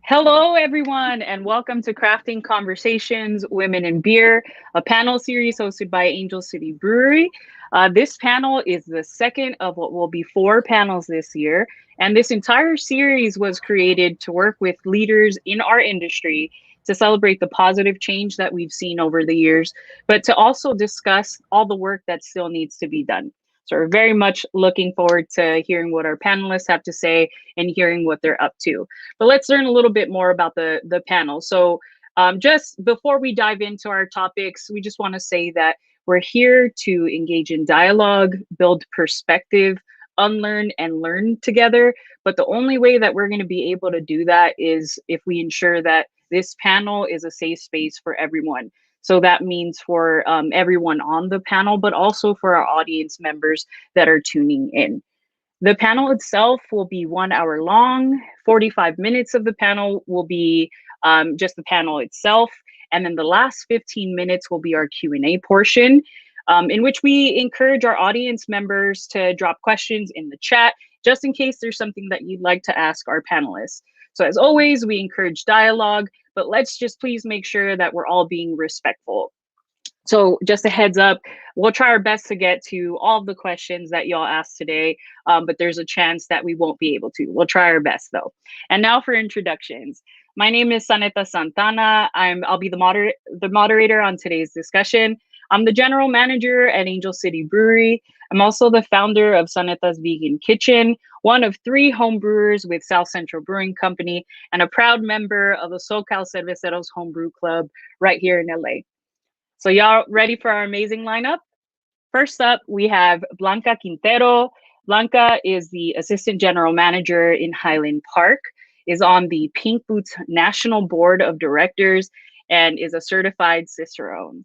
Hello, everyone, and welcome to Crafting Conversations Women in Beer, a panel series hosted by Angel City Brewery. This panel is the second of what will be four panels this year. And this entire series was created to work with leaders in our industry to celebrate the positive change that we've seen over the years, but to also discuss all the work that still needs to be done. So we're very much looking forward to hearing what our panelists have to say and hearing what they're up to. But let's learn a little bit more about the panel. So just before we dive into our topics, we just want to say that we're here to engage in dialogue, build perspective, unlearn and learn together. But the only way that we're going to be able to do that is if we ensure that this panel is a safe space for everyone. So that means for everyone on the panel, but also for our audience members that are tuning in. The panel itself will be 1 hour long. 45 minutes of the panel will be just the panel itself. And then the last 15 minutes will be our Q&A portion, in which we encourage our audience members to drop questions in the chat, just in case there's something that you'd like to ask our panelists. So as always, we encourage dialogue, but let's just please make sure that we're all being respectful. So just a heads up, we'll try our best to get to all of the questions that y'all asked today, but there's a chance that we won't be able to. We'll try our best though. And now for introductions. My name is Saneta Santana. I'll be the moderator on today's discussion. I'm the general manager at Angel City Brewery. I'm also the founder of Saneta's Vegan Kitchen, one of 3 home brewers with South Central Brewing Company, and a proud member of the SoCal Cerveceros Homebrew Club right here in LA. So y'all ready for our amazing lineup? First up, we have Blanca Quintero. Blanca is the assistant general manager in Highland Park, is on the Pink Boots National Board of Directors, and is a certified Cicerone.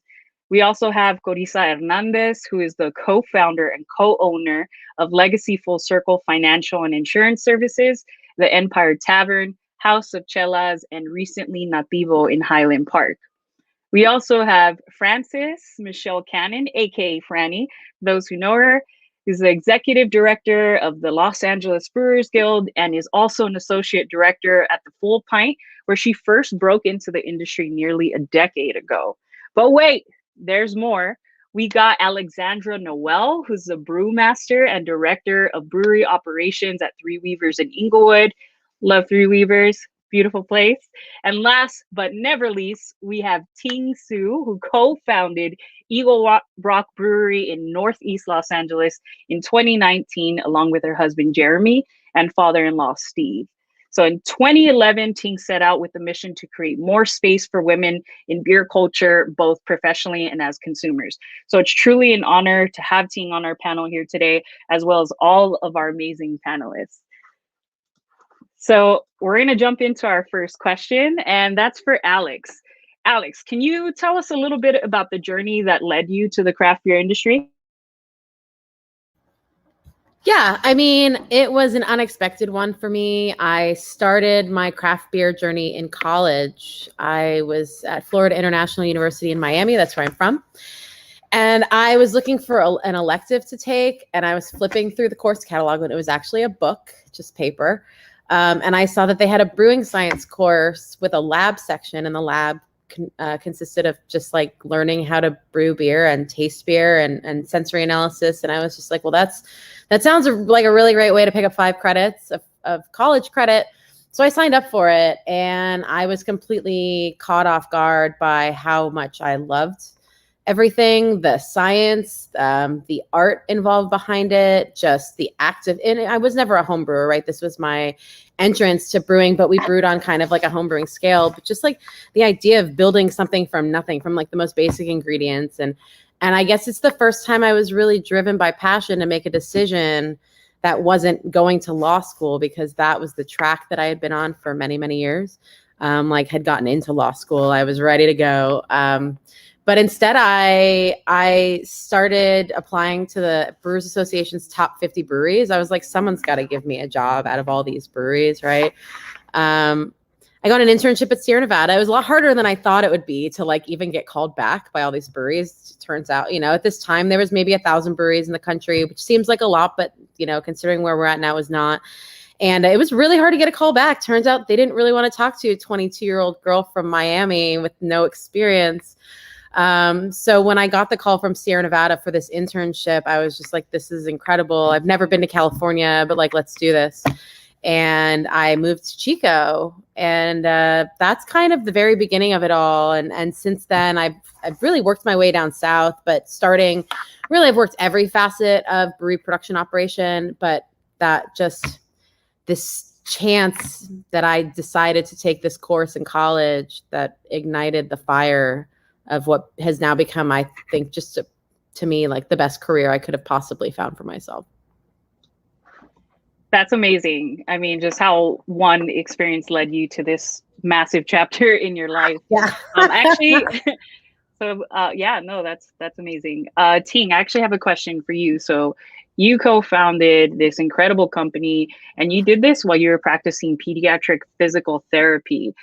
We also have Corisa Hernandez, who is the co-founder and co-owner of Legacy Full Circle Financial and Insurance Services, the Empire Tavern, House of Chelas, and recently Nativo in Highland Park. We also have Frances Michelle Cannon, aka Franny, those who know her, who's the executive director of the Los Angeles Brewers Guild and is also an associate director at the Full Pint, where she first broke into the industry nearly a decade ago. But wait, there's more. We got Alexandra Noel, who's the brewmaster and director of brewery operations at Three Weavers in Inglewood. Love Three Weavers. Beautiful place. And last but never least, we have Ting Su, who co-founded Eagle Rock Brewery in Northeast Los Angeles in 2019, along with her husband, Jeremy, and father-in-law, Steve. So in 2011, Ting set out with the mission to create more space for women in beer culture, both professionally and as consumers. So it's truly an honor to have Ting on our panel here today, as well as all of our amazing panelists. So we're going to jump into our first question, and that's for Alex. Alex, can you tell us a little bit about the journey that led you to the craft beer industry? Yeah, I mean, it was an unexpected one for me. I started my craft beer journey in college. I was at Florida International University in Miami. That's where I'm from. And I was looking for an elective to take, and I was flipping through the course catalog when it was actually a book, just paper. And I saw that they had a brewing science course with a lab section, and the lab consisted of just like learning how to brew beer and taste beer and sensory analysis. And I was just like, well, that sounds like a really great way to pick up 5 credits of college credit. So I signed up for it, and I was completely caught off guard by how much I loved everything, the science, the art involved behind it, just the active. And I was never a home brewer, right? This was my entrance to brewing, but we brewed on kind of like a home brewing scale. But just like the idea of building something from nothing, from like the most basic ingredients, and I guess it's the first time I was really driven by passion to make a decision that wasn't going to law school, because that was the track that I had been on for many, many years. Like had gotten into law school, I was ready to go. But instead, I started applying to the Brewers Association's top 50 breweries. I was like, someone's got to give me a job out of all these breweries, right? I got an internship at Sierra Nevada. It was a lot harder than I thought it would be to like even get called back by all these breweries. It turns out, at this time there was maybe 1,000 breweries in the country, which seems like a lot, but considering where we're at now is not. And it was really hard to get a call back. Turns out they didn't really want to talk to a 22-year-old girl from Miami with no experience. So when I got the call from Sierra Nevada for this internship, I was just like, this is incredible. I've never been to California, but like, let's do this. And I moved to Chico, and that's kind of the very beginning of it all. And since then, I've really worked my way down south, but I've worked every facet of brewery production operation, but that just this chance that I decided to take this course in college that ignited the fire of what has now become, I think, just to me, like the best career I could have possibly found for myself. That's amazing. I mean, just how one experience led you to this massive chapter in your life. Yeah. Actually, that's amazing. Ting, I actually have a question for you. So you co-founded this incredible company, and you did this while you were practicing pediatric physical therapy,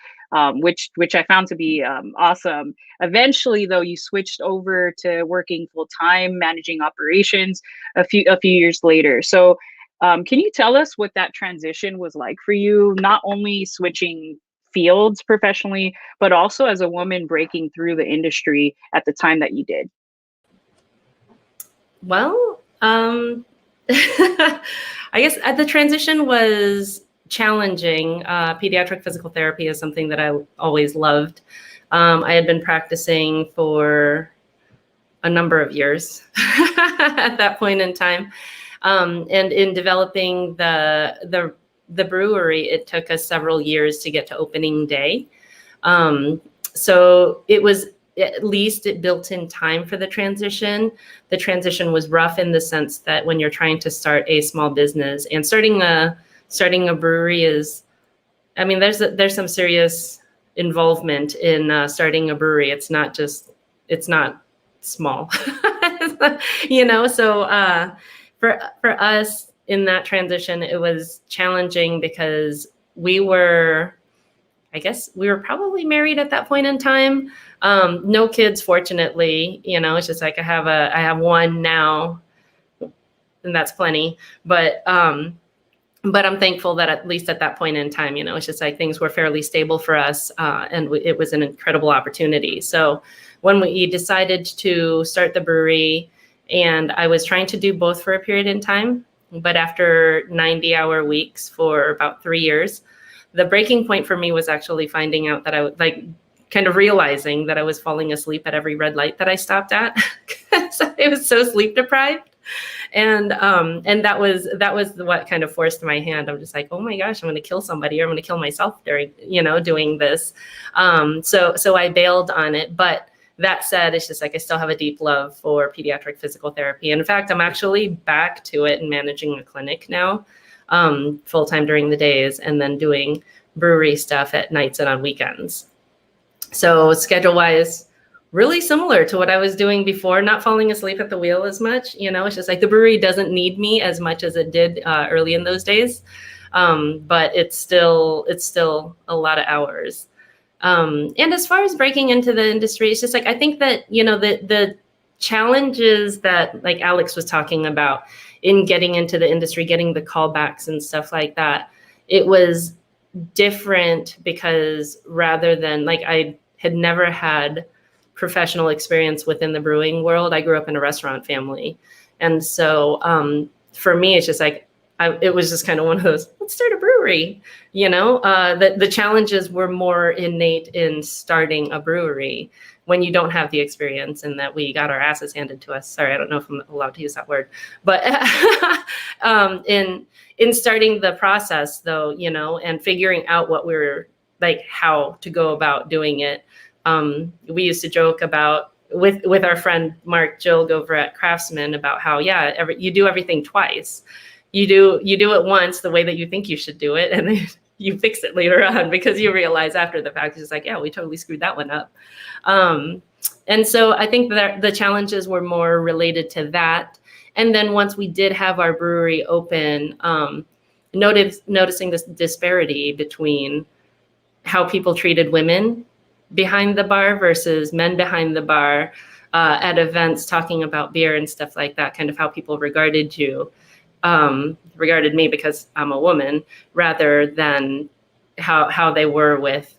which I found to be awesome. Eventually, though, you switched over to working full time, managing operations a few years later. So can you tell us what that transition was like for you, not only switching fields professionally, but also as a woman breaking through the industry at the time that you did? Well, I guess the transition was challenging. Pediatric physical therapy is something that I always loved. I had been practicing for a number of years at that point in time. And in developing the brewery, it took us several years to get to opening day. So it was, at least it built in time for the transition. The transition was rough in the sense that when you're trying to start a small business, and starting a brewery is, I mean, there's some serious involvement in starting a brewery. It's not small, so for us in that transition, it was challenging because we were probably married at that point in time. No kids, fortunately. It's just like I have one now, and that's plenty. But I'm thankful that at least at that point in time, it's just like things were fairly stable for us, and it was an incredible opportunity. So when we decided to start the brewery, and I was trying to do both for a period in time, but after 90-hour weeks for about 3 years, the breaking point for me was actually finding out that I would kind of realizing that I was falling asleep at every red light that I stopped at. So it was so sleep deprived. And that was what kind of forced my hand. I'm just like, oh my gosh, I'm going to kill somebody, or I'm going to kill myself during, doing this. So I bailed on it. But that said, it's just like I still have a deep love for pediatric physical therapy. And in fact, I'm actually back to it and managing a clinic now, full-time during the days, and then doing brewery stuff at nights and on weekends. So schedule-wise, really similar to what I was doing before, not falling asleep at the wheel as much. It's just like the brewery doesn't need me as much as it did early in those days. But it's still a lot of hours. And as far as breaking into the industry, it's just like, I think that, the challenges that like Alex was talking about in getting into the industry, getting the callbacks and stuff like that, it was different because rather than like, I had never had professional experience within the brewing world. I grew up in a restaurant family. And so for me, it's just like, it was just kind of one of those, let's start a brewery, the challenges were more innate in starting a brewery when you don't have the experience, and that we got our asses handed to us. Sorry, I don't know if I'm allowed to use that word, but in starting the process though, and figuring out what we were like, how to go about doing it. We used to joke about with our friend Mark Jilg over at Craftsman about how, you do everything twice. You do it once the way that you think you should do it, and then you fix it later on because you realize after the fact, it's like, yeah, we totally screwed that one up. And so I think that the challenges were more related to that. And then once we did have our brewery open, noticing this disparity between how people treated women behind the bar versus men behind the bar at events talking about beer and stuff like that, kind of how people regarded you. regarded me because I'm a woman, rather than how they were with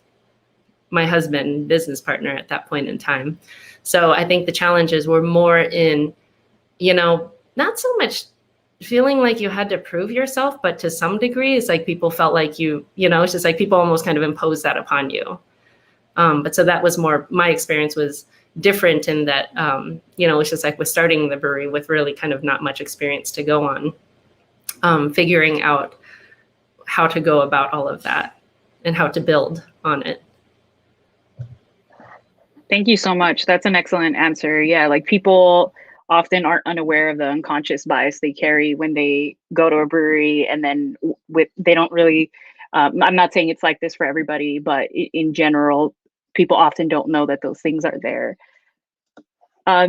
my husband, business partner at that point in time. So I think the challenges were more in, not so much feeling like you had to prove yourself, but to some degree, it's like people felt like it's just like people almost kind of imposed that upon you. But so that was more, my experience was different in that, it's just like with starting the brewery with really kind of not much experience to go on, figuring out how to go about all of that and how to build on it. Thank you so much. That's an excellent answer. Yeah, like people often aren't unaware of the unconscious bias they carry when they go to a brewery, and then they don't really. I'm not saying it's like this for everybody, but in general, people often don't know that those things are there.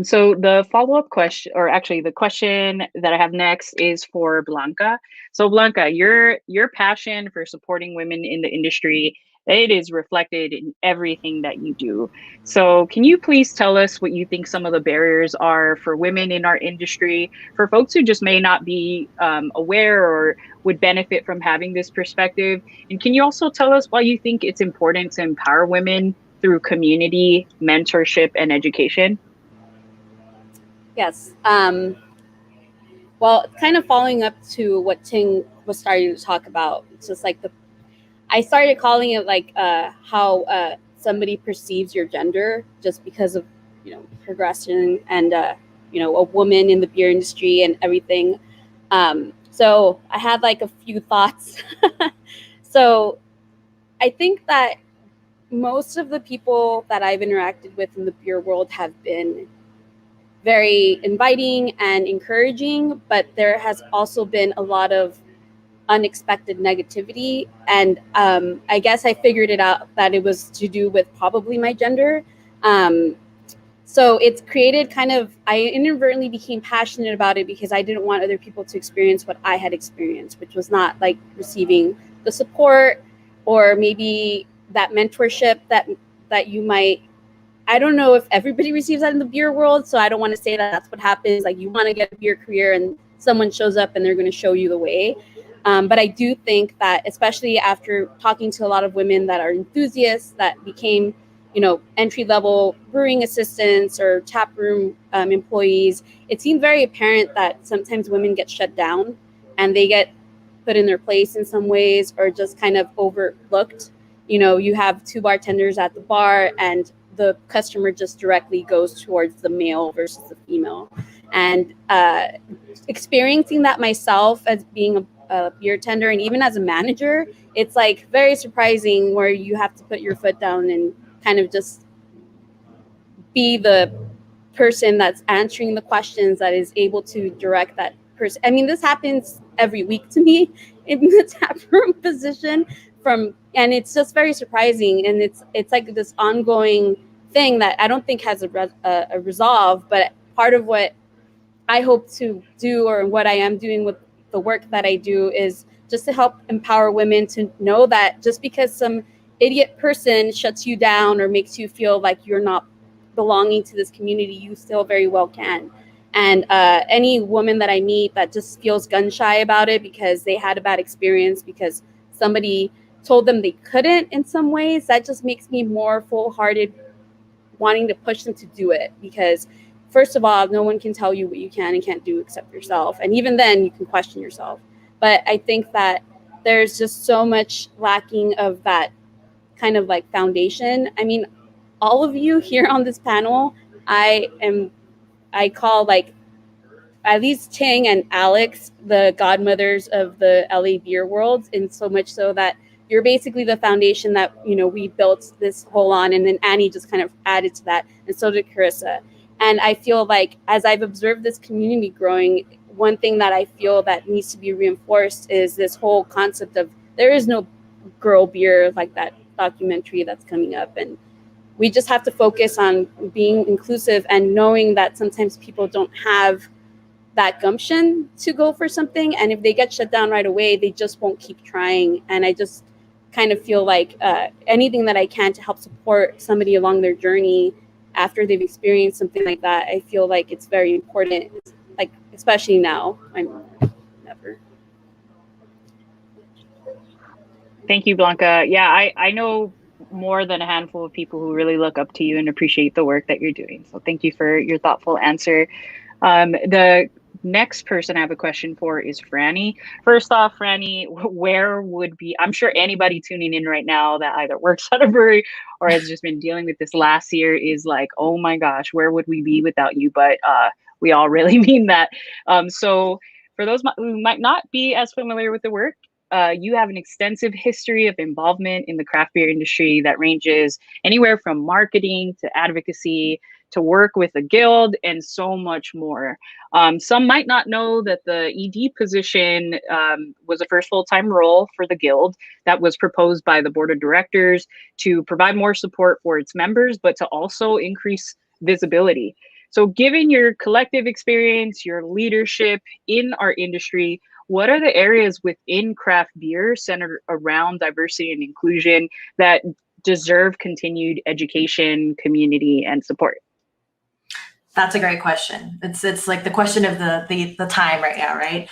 So the follow-up question, or actually the question that I have next, is for Blanca. So Blanca, your passion for supporting women in the industry, it is reflected in everything that you do. So can you please tell us what you think some of the barriers are for women in our industry, for folks who just may not be aware or would benefit from having this perspective? And can you also tell us why you think it's important to empower women through community, mentorship, and education? Yes. Well, kind of following up to what Ting was starting to talk about, it's just like I started calling it like how somebody perceives your gender just because of progression and a woman in the beer industry and everything. So I had like a few thoughts. So I think that most of the people that I've interacted with in the beer world have been very inviting and encouraging, but there has also been a lot of unexpected negativity. And I guess I figured it out that it was to do with probably my gender. So it's created I inadvertently became passionate about it because I didn't want other people to experience what I had experienced, which was not like receiving the support or maybe that mentorship that you might. I don't know if everybody receives that in the beer world, so I don't want to say that that's what happens. Like you want to get a beer career and someone shows up and they're going to show you the way. But I do think that, especially after talking to a lot of women that are enthusiasts that became, entry-level brewing assistants or taproom employees, it seemed very apparent that sometimes women get shut down and they get put in their place in some ways or just kind of overlooked. You have two bartenders at the bar and the customer just directly goes towards the male versus the female. And experiencing that myself as being a beer tender and even as a manager, it's like very surprising where you have to put your foot down and kind of just be the person that's answering the questions, that is able to direct that person. I mean, this happens every week to me in the taproom position and it's just very surprising. And it's like this ongoing thing that I don't think has a resolve, but part of what I hope to do, or what I am doing with the work that I do, is just to help empower women to know that just because some idiot person shuts you down or makes you feel like you're not belonging to this community, you still very well can. And any woman that I meet that just feels gun shy about it because they had a bad experience because somebody told them they couldn't in some ways, that just makes me more full-hearted wanting to push them to do it. Because first of all, no one can tell you what you can and can't do except yourself. And even then you can question yourself. But I think that there's just so much lacking of that kind of like foundation. I mean, all of you here on this panel, I call like at least Ting and Alex the godmothers of the LA beer world, and so much so that you're basically the foundation that we built this whole on, and then Annie just kind of added to that, and so did Carissa. And I feel like as I've observed this community growing, one thing that I feel that needs to be reinforced is this whole concept of there is no girl beer, like that documentary that's coming up, and we just have to focus on being inclusive and knowing that sometimes people don't have that gumption to go for something, and if they get shut down right away, they just won't keep trying. And I just kind of feel like anything that I can to help support somebody along their journey after they've experienced something like that, I feel like it's very important, like especially now. ever. Thank you, Blanca. Yeah, I know more than a handful of people who really look up to you and appreciate the work that you're doing. So thank you for your thoughtful answer. The next person I have a question for is Franny. First off, Franny, where would be, I'm sure anybody tuning in right now that either works at a brewery or has just been dealing with this last year is like, oh my gosh, where would we be without you? But we all really mean that. So for those who might not be as familiar with the work, you have an extensive history of involvement in the craft beer industry that ranges anywhere from marketing to advocacy to work with a guild and so much more. Some might not know that the ED position was the first full-time role for the guild that was proposed by the board of directors to provide more support for its members, but to also increase visibility. So given your collective experience, your leadership in our industry, what are the areas within craft beer centered around diversity and inclusion that deserve continued education, community, and support? That's a great question. It's like the question of the time right now, right?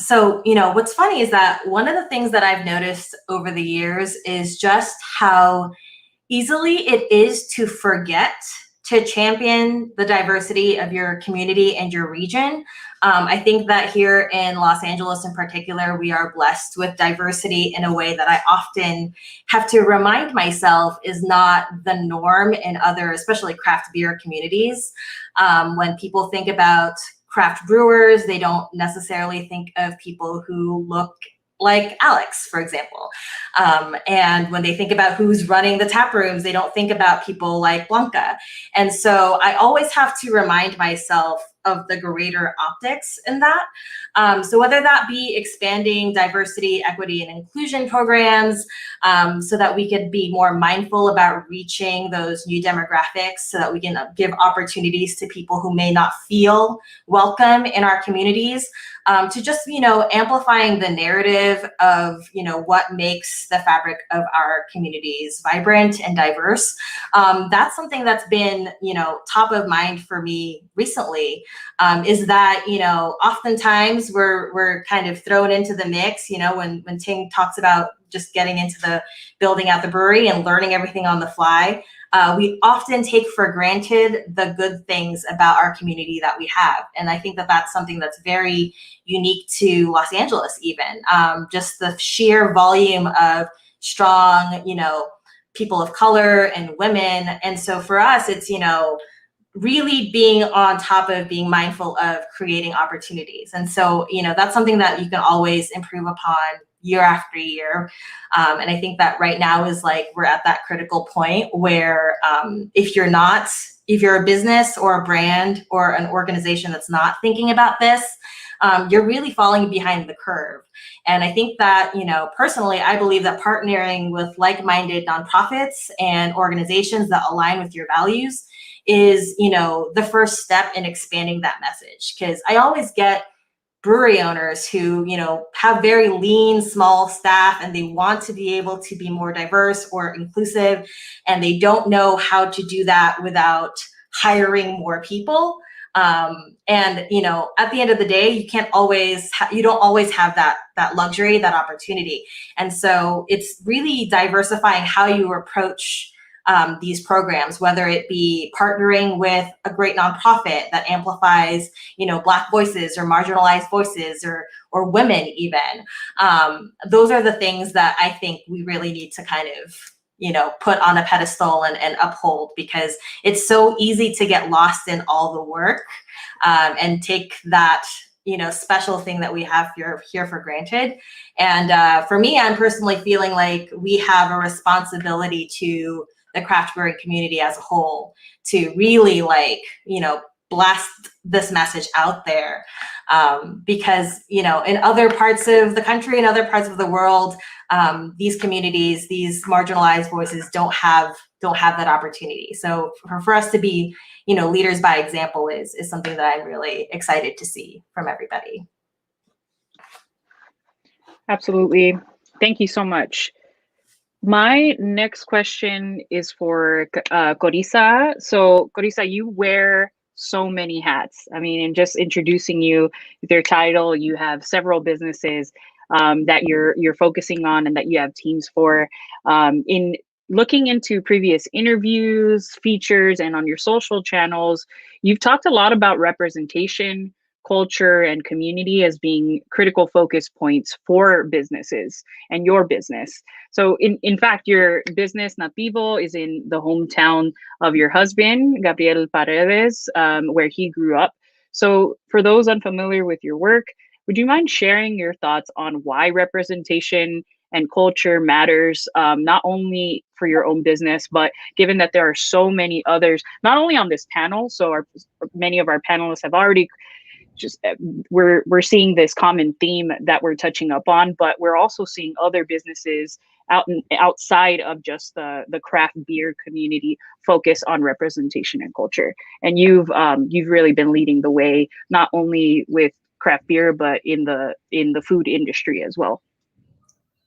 So, you know, what's funny is that one of the things that I've noticed over the years is just how easily it is to forget to champion the diversity of your community and your region. I think that here in Los Angeles in particular, we are blessed with diversity in a way that I often have to remind myself is not the norm in other, especially craft beer communities. When people think about craft brewers, they don't necessarily think of people who look like Alex, for example. And when they think about who's running the tap rooms, they don't think about people like Blanca. And so I always have to remind myself of the greater optics in that. So whether that be expanding diversity, equity, and inclusion programs, so that we could be more mindful about reaching those new demographics, so that we can give opportunities to people who may not feel welcome in our communities, to just, you know, amplifying the narrative of, you know, what makes the fabric of our communities vibrant and diverse. That's something that's been, you know, top of mind for me recently, is that, you know, oftentimes we're kind of thrown into the mix, you know, when Ting talks about just getting into the building out the brewery and learning everything on the fly. We often take for granted the good things about our community that we have. And I think that that's something that's very unique to Los Angeles even. Just the sheer volume of strong, you know, people of color and women. And so for us, it's, you know, really being on top of being mindful of creating opportunities. And so, you know, that's something that you can always improve upon year after year. And I think that right now is like, we're at that critical point where if you're a business or a brand or an organization that's not thinking about this, you're really falling behind the curve. And I think that, you know, personally, I believe that partnering with like-minded nonprofits and organizations that align with your values is, you know, the first step in expanding that message. Because I always get brewery owners who, you know, have very lean, small staff, and they want to be able to be more diverse or inclusive, and they don't know how to do that without hiring more people. And, you know, at the end of the day, you don't always have that luxury, that opportunity. And so it's really diversifying how you approach these programs, whether it be partnering with a great nonprofit that amplifies, you know, Black voices or marginalized voices or women even. Those are the things that I think we really need to kind of, you know, put on a pedestal and uphold, because it's so easy to get lost in all the work and take that, you know, special thing that we have here for granted. And for me, I'm personally feeling like we have a responsibility to the craft brewing community as a whole to really, like, you know, blast this message out there, because, you know, in other parts of the country and other parts of the world, these communities, these marginalized voices don't have that opportunity. So for us to be, you know, leaders by example is something that I'm really excited to see from everybody. Absolutely. Thank you so much. My next question is for Corisa. So Corisa, you wear so many hats. I mean, and just introducing you with your title, you have several businesses that you're focusing on and that you have teams for. In looking into previous interviews, features, and on your social channels, you've talked a lot about representation, culture, and community as being critical focus points for businesses and your business. So in fact, your business Nativo is in the hometown of your husband, Gabriel Paredes, where he grew up. So for those unfamiliar with your work, would you mind sharing your thoughts on why representation and culture matters, not only for your own business, but given that there are so many others, not only on this panel, so many of our panelists have already just we're seeing this common theme that we're touching up on, but we're also seeing other businesses outside of just the craft beer community focus on representation and culture. And you've really been leading the way, not only with craft beer, but in the food industry as well.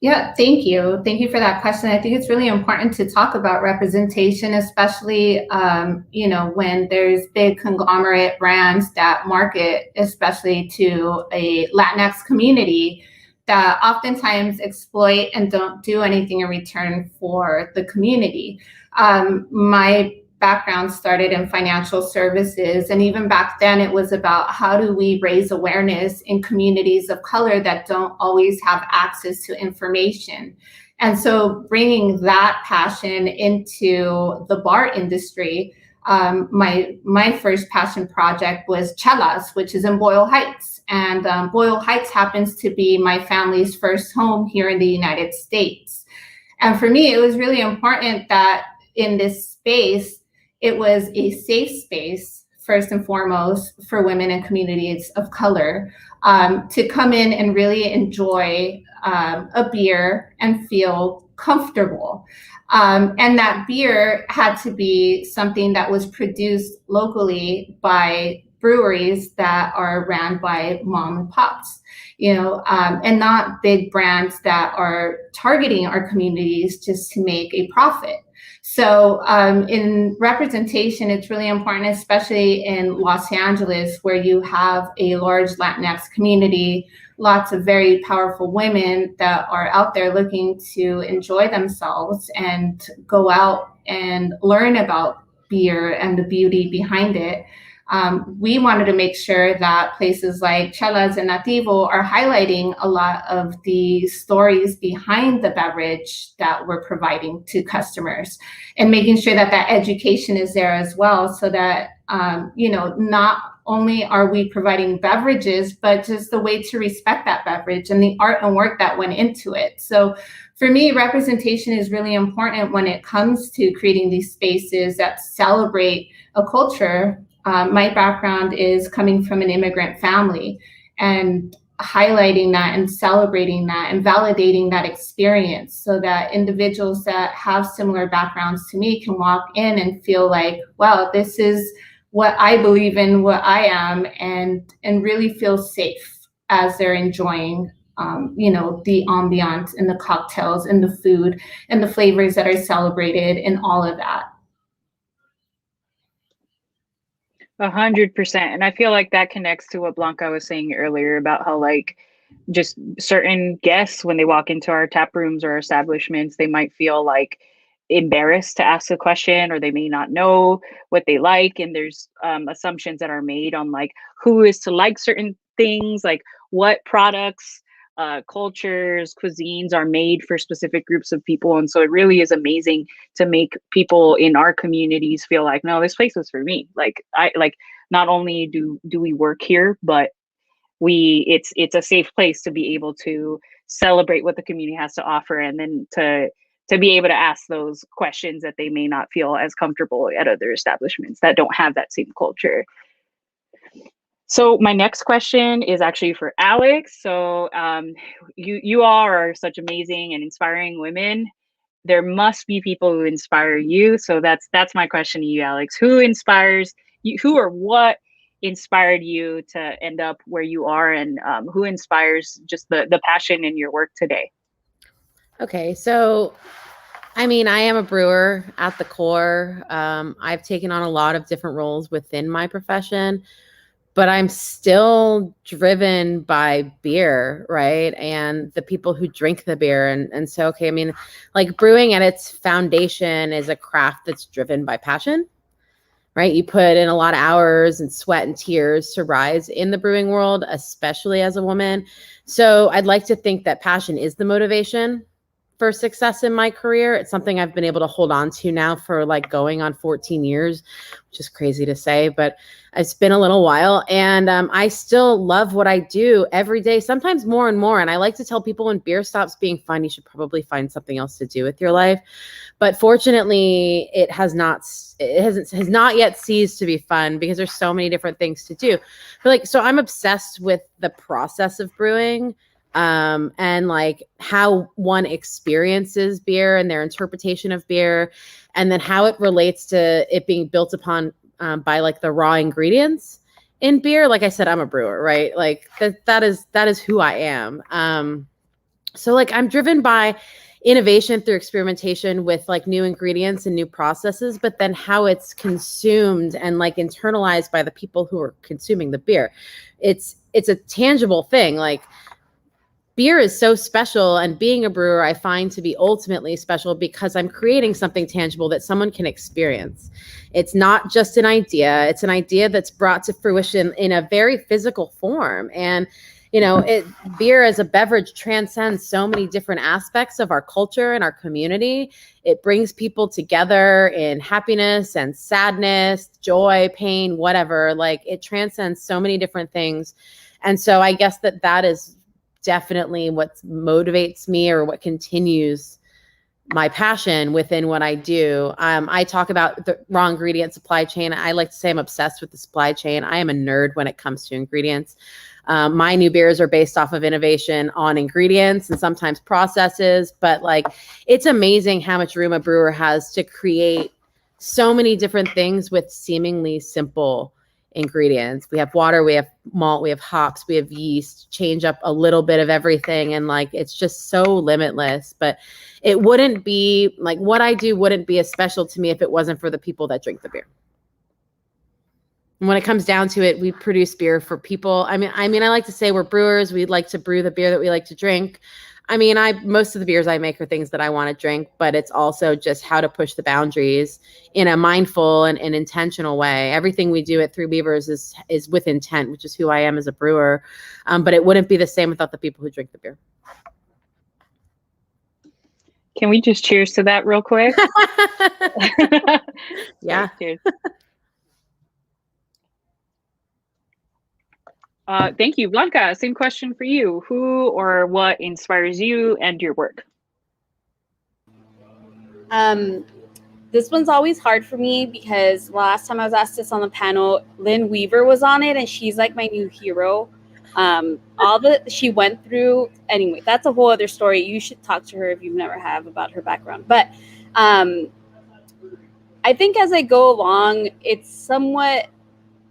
Yeah, thank you. Thank you for that question. I think it's really important to talk about representation, especially, when there's big conglomerate brands that market, especially to a Latinx community, that oftentimes exploit and don't do anything in return for the community. My background started in financial services, and even back then it was about how do we raise awareness in communities of color that don't always have access to information. And so bringing that passion into the bar industry, my first passion project was Chelas, which is in Boyle Heights. And Boyle Heights happens to be my family's first home here in the United States. And for me, it was really important that in this space, it was a safe space, first and foremost, for women and communities of color to come in and really enjoy a beer and feel comfortable. And that beer had to be something that was produced locally by breweries that are ran by mom and pops, and not big brands that are targeting our communities just to make a profit. So in representation, it's really important, especially in Los Angeles, where you have a large Latinx community, lots of very powerful women that are out there looking to enjoy themselves and go out and learn about beer and the beauty behind it. We wanted to make sure that places like Chelas and Nativo are highlighting a lot of the stories behind the beverage that we're providing to customers, and making sure that that education is there as well, so that, not only are we providing beverages, but just the way to respect that beverage and the art and work that went into it. So for me, representation is really important when it comes to creating these spaces that celebrate a culture. My background is coming from an immigrant family, and highlighting that and celebrating that and validating that experience, so that individuals that have similar backgrounds to me can walk in and feel like, wow, this is what I believe in, what I am, and really feel safe as they're enjoying the ambiance and the cocktails and the food and the flavors that are celebrated and all of that. 100%. And I feel like that connects to what Blanca was saying earlier about how, like, just certain guests, when they walk into our tap rooms or establishments, they might feel like embarrassed to ask a question, or they may not know what they like. And there's assumptions that are made on like who is to like certain things, like what products, cultures, cuisines are made for specific groups of people. And so it really is amazing to make people in our communities feel like, no, this place was for me. Like, not only do we work here, but it's a safe place to be able to celebrate what the community has to offer, and then to be able to ask those questions that they may not feel as comfortable at other establishments that don't have that same culture. So my next question is actually for Alex. So you all are such amazing and inspiring women. There must be people who inspire you. So that's my question to you, Alex. Who inspires you? Who or what inspired you to end up where you are, and who inspires just the passion in your work today? Okay, so I mean, I am a brewer at the core. I've taken on a lot of different roles within my profession, but I'm still driven by beer, right? And the people who drink the beer. And so, okay, I mean, like brewing at its foundation is a craft that's driven by passion, right? You put in a lot of hours and sweat and tears to rise in the brewing world, especially as a woman. So I'd like to think that passion is the motivation for success in my career. It's something I've been able to hold on to now for like going on 14 years, which is crazy to say, but it's been a little while. And I still love what I do every day, sometimes more and more. And I like to tell people when beer stops being fun, you should probably find something else to do with your life. But fortunately, it has not yet ceased to be fun because there's so many different things to do. But like, so I'm obsessed with the process of brewing. And like how one experiences beer and their interpretation of beer, and then how it relates to it being built upon by like the raw ingredients in beer. Like I said, I'm a brewer, right? Like that is who I am. So like I'm driven by innovation through experimentation with like new ingredients and new processes, but then how it's consumed and like internalized by the people who are consuming the beer. It's a tangible thing. Like beer is so special, and being a brewer I find to be ultimately special because I'm creating something tangible that someone can experience. It's not just an idea, it's an idea that's brought to fruition in a very physical form. And you know, beer as a beverage transcends so many different aspects of our culture and our community. It brings people together in happiness and sadness, joy, pain, whatever. Like it transcends so many different things. And so I guess that is definitely what motivates me, or what continues my passion within what I do. I talk about the raw ingredient supply chain. I like to say I'm obsessed with the supply chain. I am a nerd when it comes to ingredients. My new beers are based off of innovation on ingredients and sometimes processes, but like it's amazing how much room a brewer has to create so many different things with seemingly simple ingredients. We have water, we have malt, we have hops, we have yeast, change up a little bit of everything. And like, it's just so limitless, but it wouldn't be like what I do wouldn't be as special to me if it wasn't for the people that drink the beer. And when it comes down to it, we produce beer for people. I mean, I like to say we're brewers. We like to brew the beer that we like to drink. I mean, most of the beers I make are things that I want to drink, but it's also just how to push the boundaries in a mindful and intentional way. Everything we do at Three Beavers is with intent, which is who I am as a brewer. But it wouldn't be the same without the people who drink the beer. Can we just cheers to that real quick? Yeah. Cheers. Thank you. Blanca, same question for you. Who or what inspires you and your work? This one's always hard for me because last time I was asked this on the panel, Lynn Weaver was on it, and she's like my new hero. All that she went through, anyway, that's a whole other story. You should talk to her if you've never have about her background. But I think as I go along, it's somewhat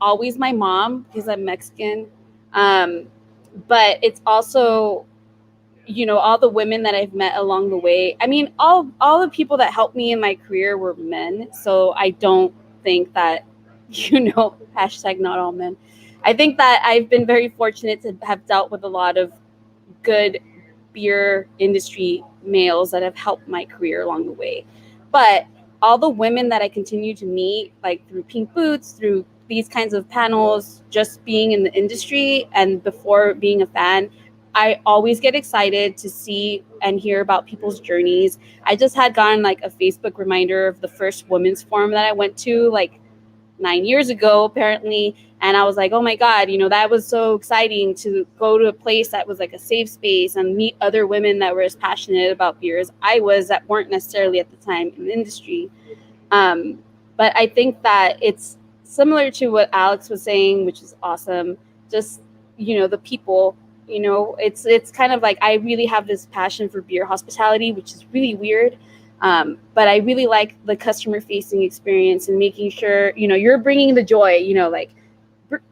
always my mom because I'm Mexican. But it's also, you know, all the women that I've met along the way. I mean, all the people that helped me in my career were men. So I don't think that, you know, hashtag not all men. I think that I've been very fortunate to have dealt with a lot of good beer industry males that have helped my career along the way. But all the women that I continue to meet, like through Pink Boots, through these kinds of panels, just being in the industry and before being a fan, I always get excited to see and hear about people's journeys. I just had gotten like a Facebook reminder of the first women's forum that I went to like 9 years ago, apparently. And I was like, oh my God, you know, that was so exciting to go to a place that was like a safe space and meet other women that were as passionate about beer as I was, that weren't necessarily at the time in the industry. But I think that it's similar to what Alex was saying, which is awesome. Just, you know, the people, you know, it's kind of like I really have this passion for beer hospitality, which is really weird. But I really like the customer facing experience and making sure, you know, you're bringing the joy, you know, like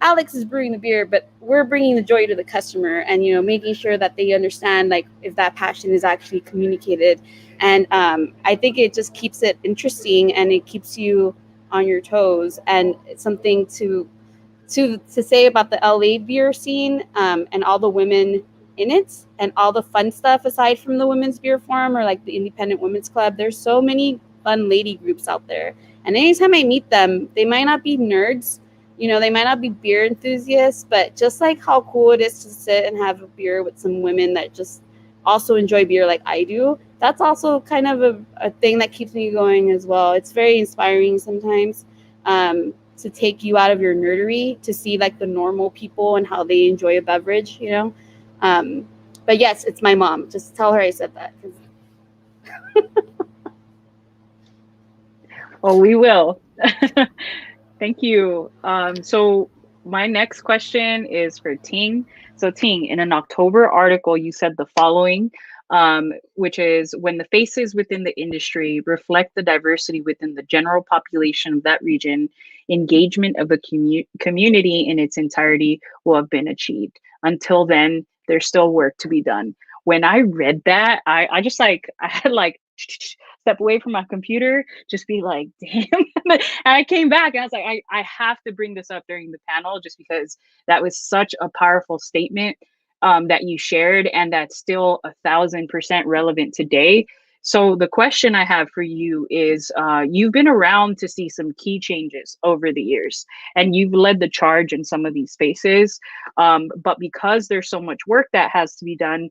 Alex is brewing the beer, but we're bringing the joy to the customer, and making sure that they understand like if that passion is actually communicated. And I think it just keeps it interesting, and it keeps you on your toes. And it's something to say about the LA beer scene, and all the women in it, and all the fun stuff aside from the women's beer forum or like the independent women's club. There's so many fun lady groups out there, and anytime I meet them, they might not be nerds, they might not be beer enthusiasts, but just like how cool it is to sit and have a beer with some women that just also enjoy beer like I do, that's also kind of a thing that keeps me going as well. It's very inspiring sometimes, to take you out of your nerdery to see like the normal people and how they enjoy a beverage, but yes, it's my mom. Just tell her I said that. Oh, we will. Thank you. So my next question is for Ting. So Ting, in an October article, you said the following, which is, when the faces within the industry reflect the diversity within the general population of that region, engagement of the community in its entirety will have been achieved. Until then, there's still work to be done. When I read that, I just like, I had like step away from my computer, just be like, damn. And I came back and I was like, I have to bring this up during the panel, just because that was such a powerful statement that you shared, and that's still 1,000% relevant today. So the question I have for you is, you've been around to see some key changes over the years, and you've led the charge in some of these spaces. But because there's so much work that has to be done,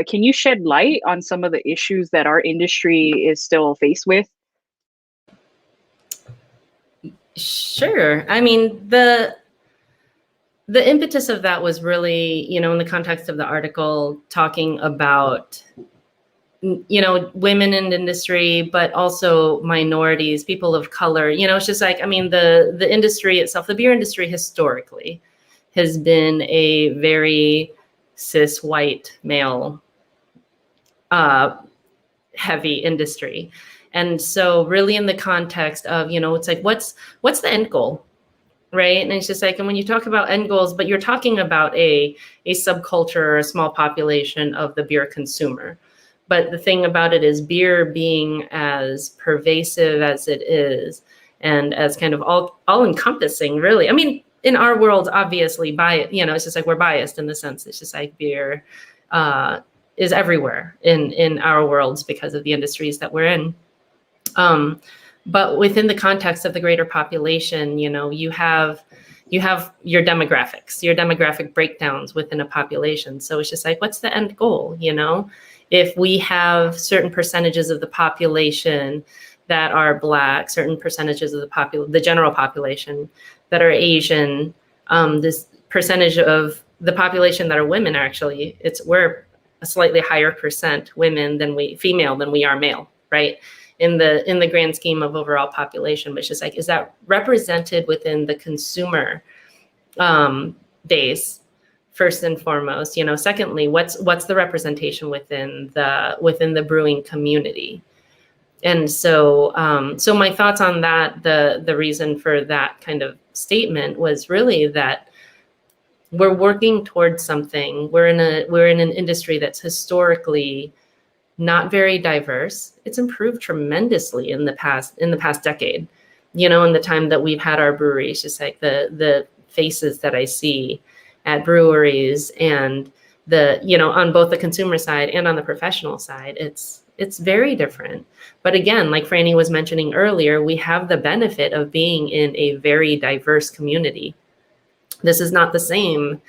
can you shed light on some of the issues that our industry is still faced with? Sure. I mean, the impetus of that was really, in the context of the article, talking about, women in industry, but also minorities, people of color. It's just like, I mean, the industry itself, the beer industry historically has been a very cis white male heavy industry. And so really in the context of, it's like, what's the end goal? Right. And it's just like, and when you talk about end goals, but you're talking about a subculture or a small population of the beer consumer. But the thing about it is, beer being as pervasive as it is, and as kind of all encompassing, really. I mean, in our world, obviously, it's just like we're biased in the sense it's just like beer is everywhere in our worlds because of the industries that we're in. But within the context of the greater population, you have your demographic breakdowns within a population. So it's just like, what's the end goal? If we have certain percentages of the population that are Black, certain percentages of the general population that are Asian, this percentage of the population that are women, actually, we're a slightly higher percent female than we are male, right? In the grand scheme of overall population, but it's just like, is that represented within the consumer base? First and foremost, secondly, what's the representation within the brewing community? And so my thoughts on that, the reason for that kind of statement was really that we're working towards something. We're in an industry that's historically not very diverse. It's improved tremendously in the past decade. In the time that we've had our breweries, just like the faces that I see at breweries, and on both the consumer side and on the professional side, it's very different. But again, like Franny was mentioning earlier, we have the benefit of being in a very diverse community. This is not the same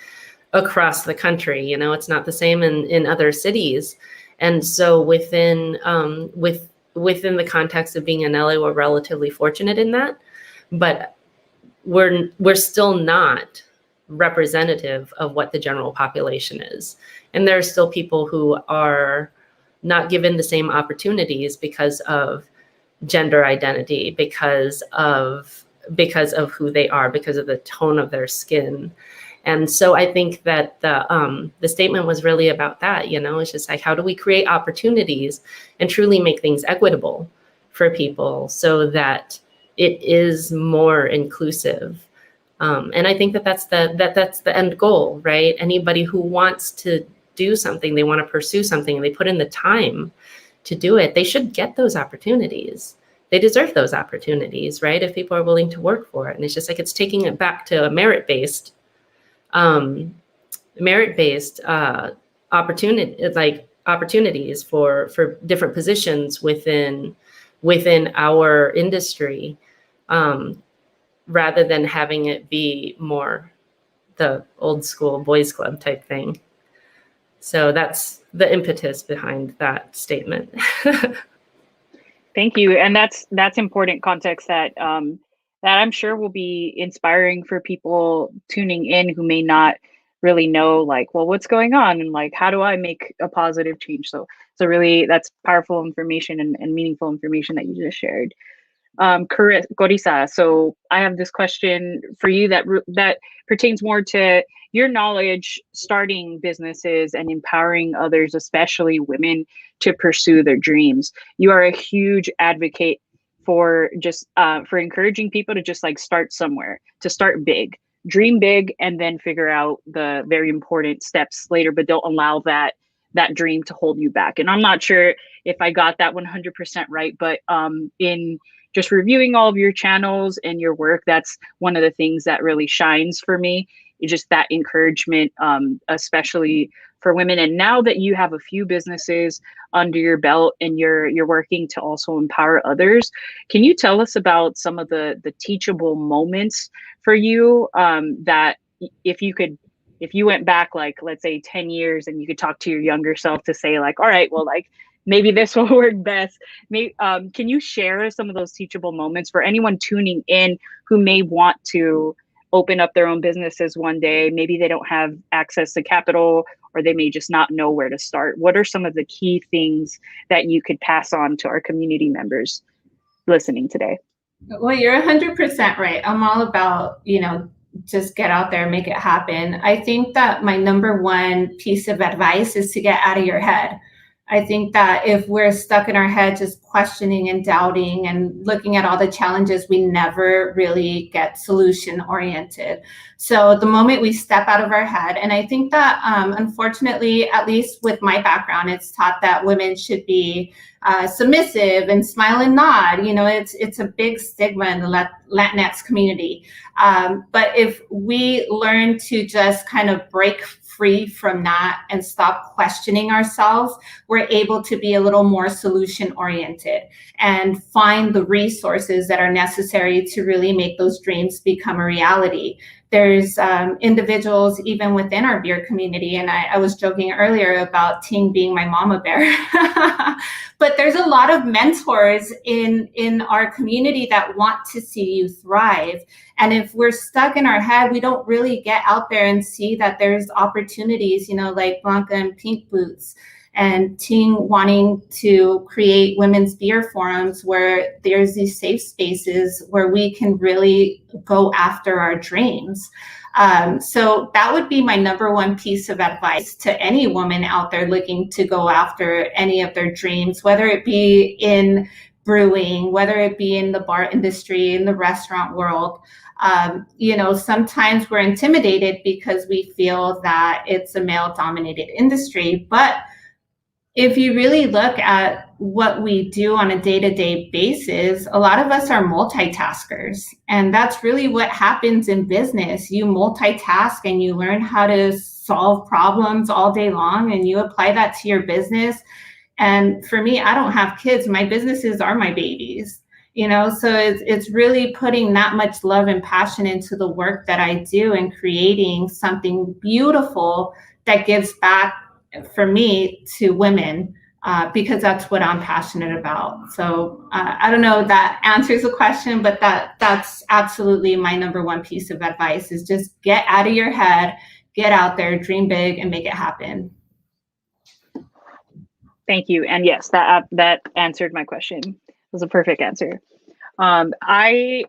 across the country. It's not the same in other cities. And so within the context of being in LA, we're relatively fortunate in that, but we're still not representative of what the general population is. And there are still people who are not given the same opportunities because of gender identity, because of who they are, because of the tone of their skin. And so I think that the statement was really about that. It's just like, how do we create opportunities and truly make things equitable for people so that it is more inclusive And I think that that's the end goal, right? Anybody who wants to do something, they want to pursue something, and they put in the time to do it, they should get those opportunities. They deserve those opportunities, right? If people are willing to work for it. And it's just like, it's taking it back to a merit-based opportunities for different positions within our industry, rather than having it be more the old school boys club type thing. So that's the impetus behind that statement. Thank you, and that's important context that that I'm sure will be inspiring for people tuning in who may not really know, like, well, what's going on, and like, how do I make a positive change? So really, that's powerful information and meaningful information that you just shared. Corisa, so I have this question for you that pertains more to your knowledge starting businesses and empowering others, especially women, to pursue their dreams. You are a huge advocate for just for encouraging people to just like start somewhere, to start big, dream big, and then figure out the very important steps later, but don't allow that dream to hold you back. And I'm not sure if I got that 100% right, but in just reviewing all of your channels and your work, that's one of the things that really shines for me. It's just that encouragement, especially for women. And now that you have a few businesses under your belt and you're working to also empower others, can you tell us about some of the teachable moments for you, that if you went back, like, let's say 10 years, and you could talk to your younger self to say, like, all right, well, like, maybe this will work best. Can you share some of those teachable moments for anyone tuning in who may want to open up their own businesses one day? Maybe they don't have access to capital, or they may just not know where to start. What are some of the key things that you could pass on to our community members listening today? Well, you're 100% right. I'm all about, just get out there and make it happen. I think that my number one piece of advice is to get out of your head. I think that if we're stuck in our head just questioning and doubting and looking at all the challenges, we never really get solution oriented. So the moment we step out of our head, and I think that unfortunately, at least with my background, it's taught that women should be submissive and smile and nod. It's a big stigma in the Latinx community. But if we learn to just kind of break free from that and stop questioning ourselves, we're able to be a little more solution oriented and find the resources that are necessary to really make those dreams become a reality. There's individuals even within our beer community, and I was joking earlier about Ting being my mama bear, but there's a lot of mentors in our community that want to see you thrive. And if we're stuck in our head, we don't really get out there and see that there's opportunities, like Blanca and Pink Boots and Ting wanting to create women's beer forums where there's these safe spaces where we can really go after our dreams. So that would be my number one piece of advice to any woman out there looking to go after any of their dreams, whether it be in brewing, whether it be in the bar industry, in the restaurant world. Sometimes we're intimidated because we feel that it's a male-dominated industry, but if you really look at what we do on a day-to-day basis, a lot of us are multitaskers. And that's really what happens in business. You multitask and you learn how to solve problems all day long, and you apply that to your business. And for me, I don't have kids. My businesses are my babies. So it's really putting that much love and passion into the work that I do and creating something beautiful that gives back, for me, to women, because that's what I'm passionate about. So I don't know if that answers the question, but that's absolutely my number one piece of advice is just get out of your head, get out there, dream big, and make it happen. Thank you. And yes, that answered my question. It was a perfect answer. I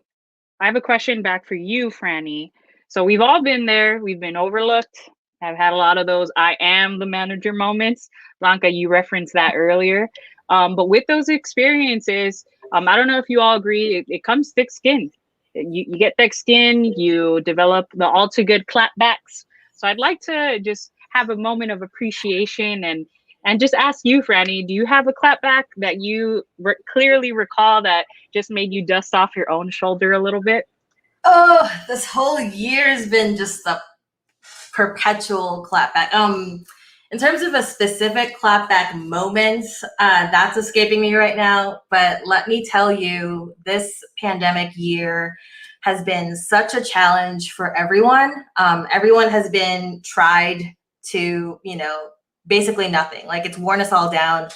have a question back for you, Franny. So we've all been there. We've been overlooked. I've had a lot of those I am the manager moments. Blanca, you referenced that earlier. But with those experiences, I don't know if you all agree, it comes thick skinned. you get thick skin, you develop the all too good clapbacks. So I'd like to just have a moment of appreciation and just ask you, Franny, do you have a clapback that you clearly recall that just made you dust off your own shoulder a little bit? Oh, this whole year has been just a perpetual clapback. In terms of a specific clapback moment, that's escaping me right now. But let me tell you, this pandemic year has been such a challenge for everyone. Everyone has been tried to, basically nothing. Like, it's worn us all down.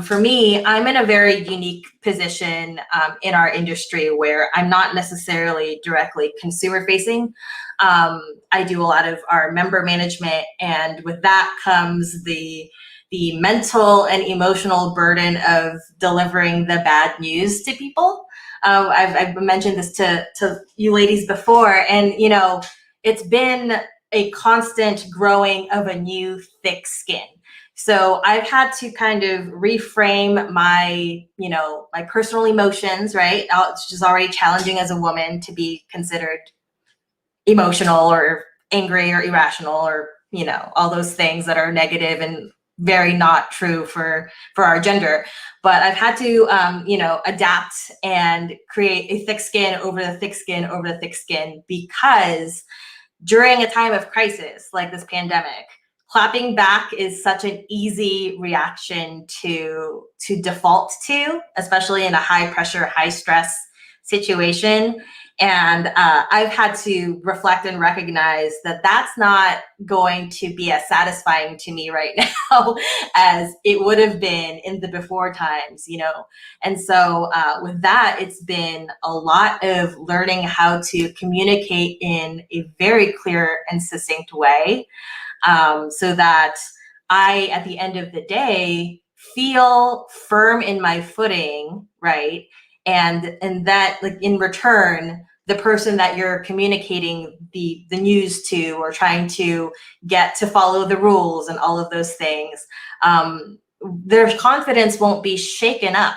For me, I'm in a very unique position in our industry where I'm not necessarily directly consumer facing. I do a lot of our member management, and with that comes the mental and emotional burden of delivering the bad news to people. I've mentioned this to you ladies before, and it's been a constant growing of a new thick skin. So I've had to kind of reframe my, my personal emotions, right? It's just already challenging as a woman to be considered emotional or angry or irrational or, all those things that are negative and very not true for our gender. But I've had to, adapt and create a thick skin over the thick skin over the thick skin, because during a time of crisis like this pandemic, clapping back is such an easy reaction to default to, especially in a high pressure, high stress situation. And I've had to reflect and recognize that that's not going to be as satisfying to me right now as it would have been in the before times, And so with that, it's been a lot of learning how to communicate in a very clear and succinct way, so that I, at the end of the day, feel firm in my footing, right? And that, like, in return, the person that you're communicating the news to or trying to get to follow the rules and all of those things, their confidence won't be shaken up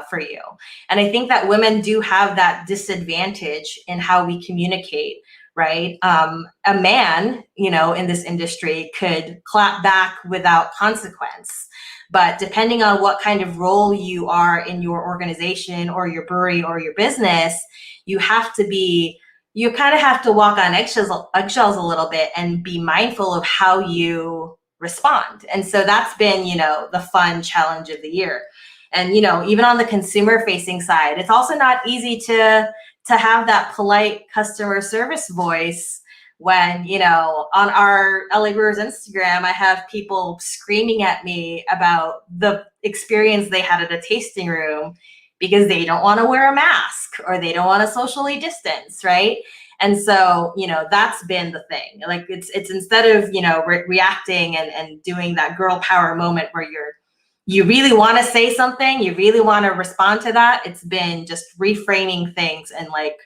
for you. And I think that women do have that disadvantage in how we communicate, right? A man, in this industry could clap back without consequence. But depending on what kind of role you are in your organization or your brewery or your business, you kind of have to walk on eggshells a little bit and be mindful of how you respond. And so that's been, the fun challenge of the year. And, even on the consumer facing side, it's also not easy to have that polite customer service voice when, on our LA Brewers Instagram, I have people screaming at me about the experience they had at a tasting room because they don't want to wear a mask or they don't want to socially distance, right? And so, that's been the thing. Like, it's instead of, reacting and doing that girl power moment where you really want to say something, you really want to respond to that, it's been just reframing things and, like,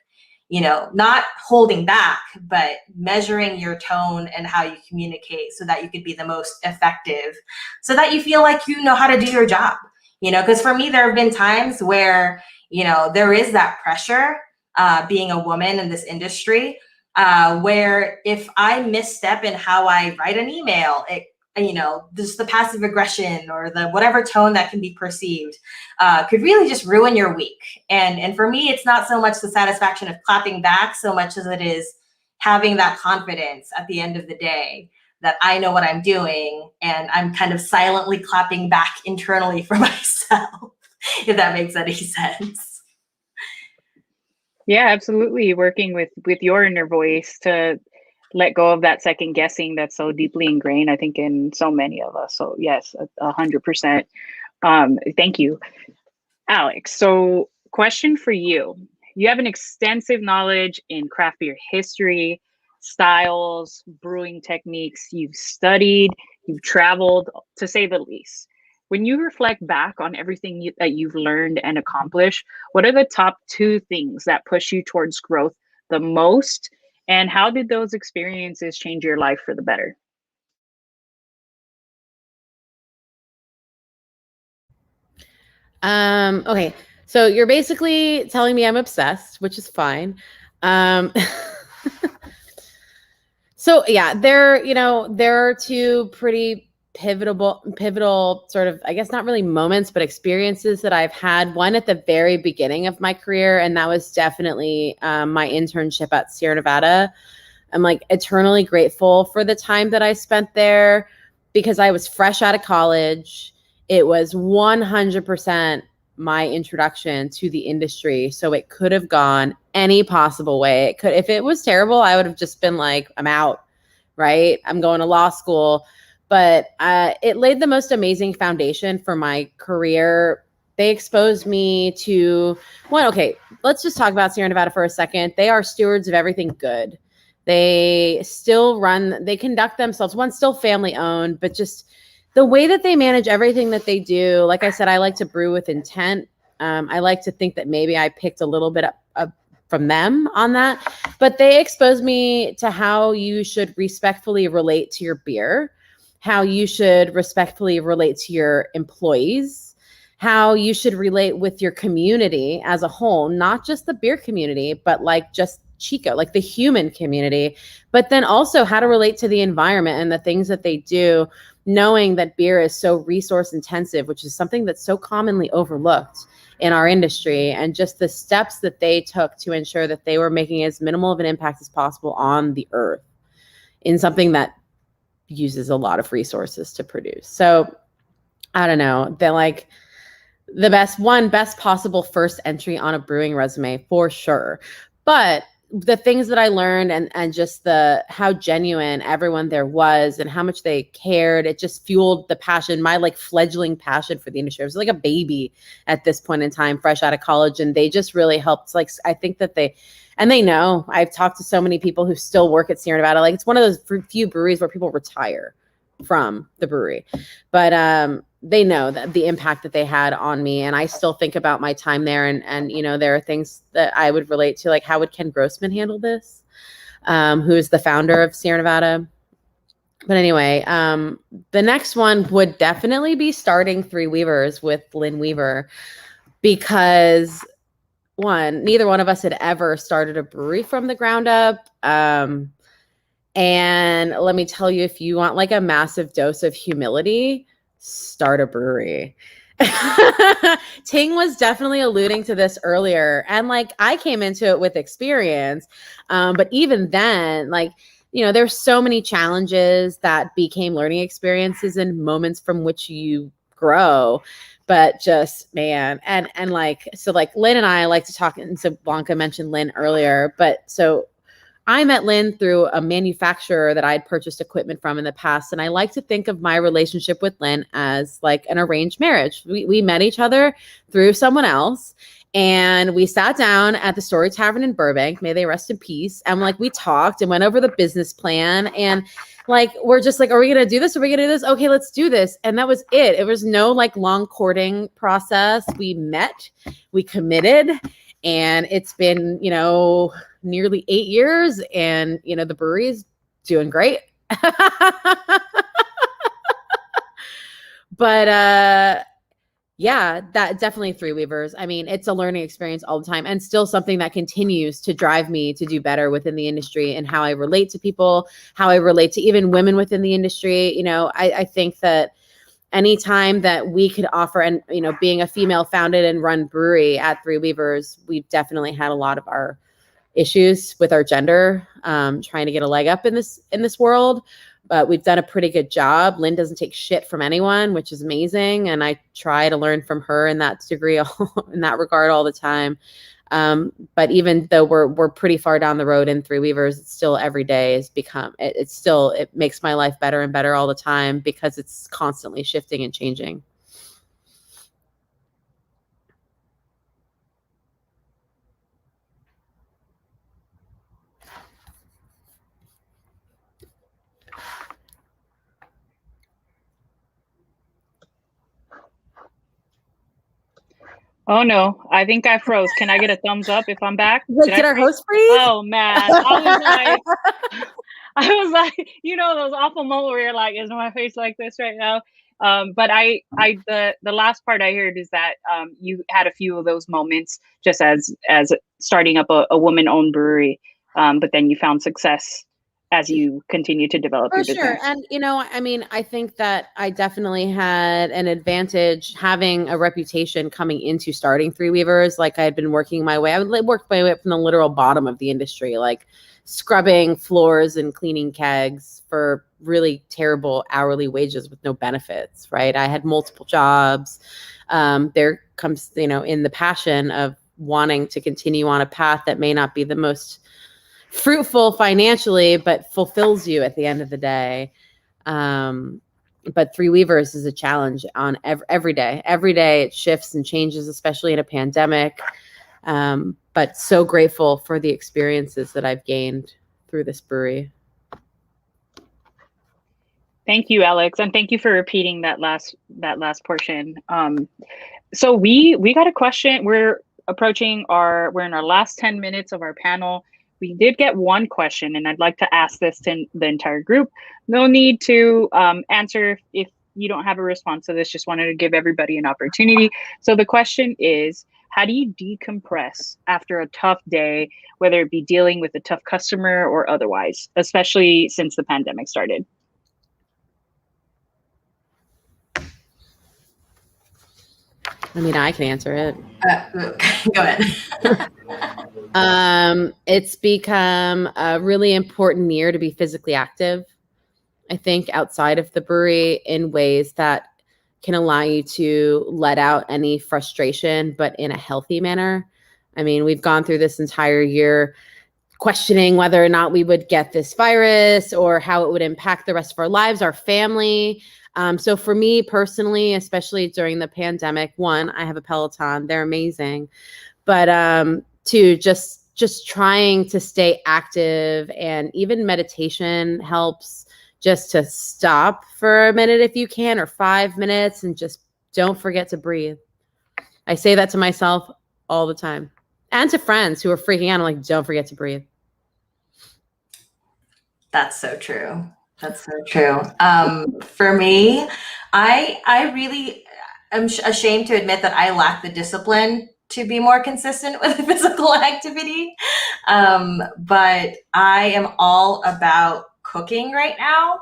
not holding back, but measuring your tone and how you communicate so that you could be the most effective, so that you feel like you know how to do your job. Because for me, there have been times where, there is that pressure, being a woman in this industry, where if I misstep in how I write an email, just the passive aggression or the whatever tone that can be perceived could really just ruin your week. And for me, it's not so much the satisfaction of clapping back so much as it is having that confidence at the end of the day that I know what I'm doing and I'm kind of silently clapping back internally for myself, if that makes any sense. Yeah, absolutely. Working with your inner voice to let go of that second guessing that's so deeply ingrained, I think, in so many of us. So yes, 100%. Thank you, Alex. So question for you. You have an extensive knowledge in craft beer history, styles, brewing techniques. You've studied, you've traveled, to say the least. When you reflect back on everything that you've learned and accomplished, what are the top 2 things that push you towards growth the most? And how did those experiences change your life for the better? Okay. So you're basically telling me I'm obsessed, which is fine. So yeah, there are two pretty pivotal sort of, I guess not really moments, but experiences that I've had. One at the very beginning of my career, and that was definitely my internship at Sierra Nevada. I'm like eternally grateful for the time that I spent there because I was fresh out of college. It was 100% my introduction to the industry. So it could have gone any possible way. It could, if it was terrible, I would have just been like, I'm out, right? I'm going to law school. But it laid the most amazing foundation for my career. They exposed me to, well, okay, let's just talk about Sierra Nevada for a second. They are stewards of everything good. They still they conduct themselves, one's still family owned, but just the way that they manage everything that they do. Like I said, I like to brew with intent. I like to think that maybe I picked a little bit up from them on that, but they exposed me to how you should respectfully relate to your beer, how you should respectfully relate to your employees, how you should relate with your community as a whole, not just the beer community, but like just Chico, like the human community, but then also how to relate to the environment and the things that they do, knowing that beer is so resource intensive, which is something that's so commonly overlooked in our industry, and just the steps that they took to ensure that they were making as minimal of an impact as possible on the earth in something that uses a lot of resources to produce. So I don't know, they're like the best possible first entry on a brewing resume for sure. But the things that I learned and just how genuine everyone there was and how much they cared, it just fueled the passion, my like fledgling passion for the industry. I was like a baby at this point in time, fresh out of college. And they just really helped. Like, I think that they know, I've talked to so many people who still work at Sierra Nevada. Like, it's one of those few breweries where people retire from the brewery, but they know that the impact that they had on me. And I still think about my time there, and there are things that I would relate to, like how would Ken Grossman handle this, who is the founder of Sierra Nevada. But anyway, the next one would definitely be starting Three Weavers with Lynn Weaver, because neither one of us had ever started a brewery from the ground up. And let me tell you, if you want like a massive dose of humility, start a brewery. Ting was definitely alluding to this earlier. And like, I came into it with experience. But even then, like, there's so many challenges that became learning experiences and moments from which you grow. But just, man, and like, so like Lynn and I like to talk, and so Blanca mentioned Lynn earlier, but so I met Lynn through a manufacturer that I'd purchased equipment from in the past. And I like to think of my relationship with Lynn as like an arranged marriage. We met each other through someone else, and we sat down at the Story Tavern in Burbank, may they rest in peace. And like, we talked and went over the business plan, and like, we're just like, are we going to do this? Are we going to do this? Okay, let's do this. And that was it. It was no like long courting process. We met, we committed, and it's been, nearly 8 years, and the brewery's doing great. But yeah, that definitely Three Weavers. I mean, it's a learning experience all the time, and still something that continues to drive me to do better within the industry and how I relate to people, how I relate to even women within the industry. I think that anytime that we could offer, and being a female founded and run brewery at Three Weavers, we've definitely had a lot of our issues with our gender, trying to get a leg up in this world, but we've done a pretty good job. Lynn doesn't take shit from anyone, which is amazing, and I try to learn from her in that degree, in that regard, all the time. But even though we're pretty far down the road in Three Weavers, it's still every day has become it makes my life better and better all the time, because it's constantly shifting and changing. Oh no, I think I froze. Can I get a thumbs up if I'm back? Did our host freeze? Oh man, I was like, those awful moments where you're like, is my face like this right now? But the last part I heard is that you had a few of those moments just as starting up a woman-owned brewery, but then you found success as you continue to develop your business. For sure. And, I mean, I think that I definitely had an advantage having a reputation coming into starting Three Weavers. Like I had been working my way, I would work my way up from the literal bottom of the industry, like scrubbing floors and cleaning kegs for really terrible hourly wages with no benefits, right? I had multiple jobs. There comes, in the passion of wanting to continue on a path that may not be the most fruitful financially, but fulfills you at the end of the day. But Three Weavers is a challenge on every day. Every day it shifts and changes, especially in a pandemic. But so grateful for the experiences that I've gained through this brewery. Thank you, Alex, and thank you for repeating that last portion. So we got a question. We're in our last 10 minutes of our panel. We did get one question, and I'd like to ask this to the entire group. No need to answer if you don't have a response to this. Just wanted to give everybody an opportunity. So the question is, how do you decompress after a tough day, whether it be dealing with a tough customer or otherwise, especially since the pandemic started? I mean, I can answer it. Go ahead. It's become a really important year to be physically active, I think, outside of the brewery in ways that can allow you to let out any frustration, but in a healthy manner. I mean, we've gone through this entire year questioning whether or not we would get this virus or how it would impact the rest of our lives, our family. So for me personally, especially during the pandemic, one, I have a Peloton. They're amazing. But two, just trying to stay active, and even meditation helps, just to stop for a minute if you can, or 5 minutes, and just don't forget to breathe. I say that to myself all the time, and to friends who are freaking out. I'm like, don't forget to breathe. That's so true. That's so true. For me, I really am ashamed to admit that I lack the discipline to be more consistent with physical activity. But I am all about cooking right now.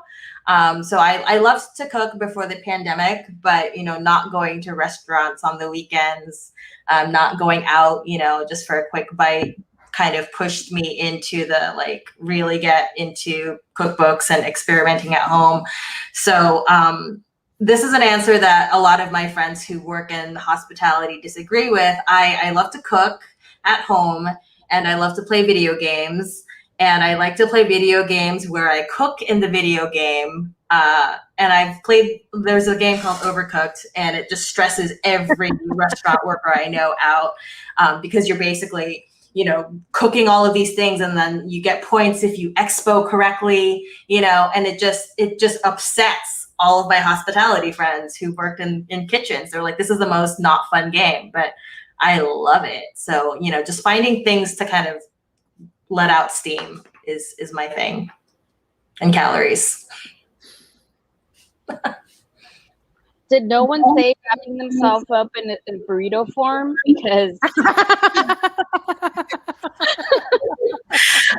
So I loved to cook before the pandemic, but, not going to restaurants on the weekends, not going out, just for a quick bite, kind of pushed me into really get into cookbooks and experimenting at home. So this is an answer that a lot of my friends who work in hospitality disagree with. I love to cook at home, and I love to play video games. And I like to play video games where I cook in the video game. And there's a game called Overcooked, and it just stresses every restaurant worker I know out, because you're basically, cooking all of these things, and then you get points if you expo correctly, and it just upsets all of my hospitality friends who worked in kitchens. They're like, this is the most not fun game, but I love it. So, just finding things to kind of let out steam is my thing, and calories. Did no one say wrapping themselves up in a burrito form? Because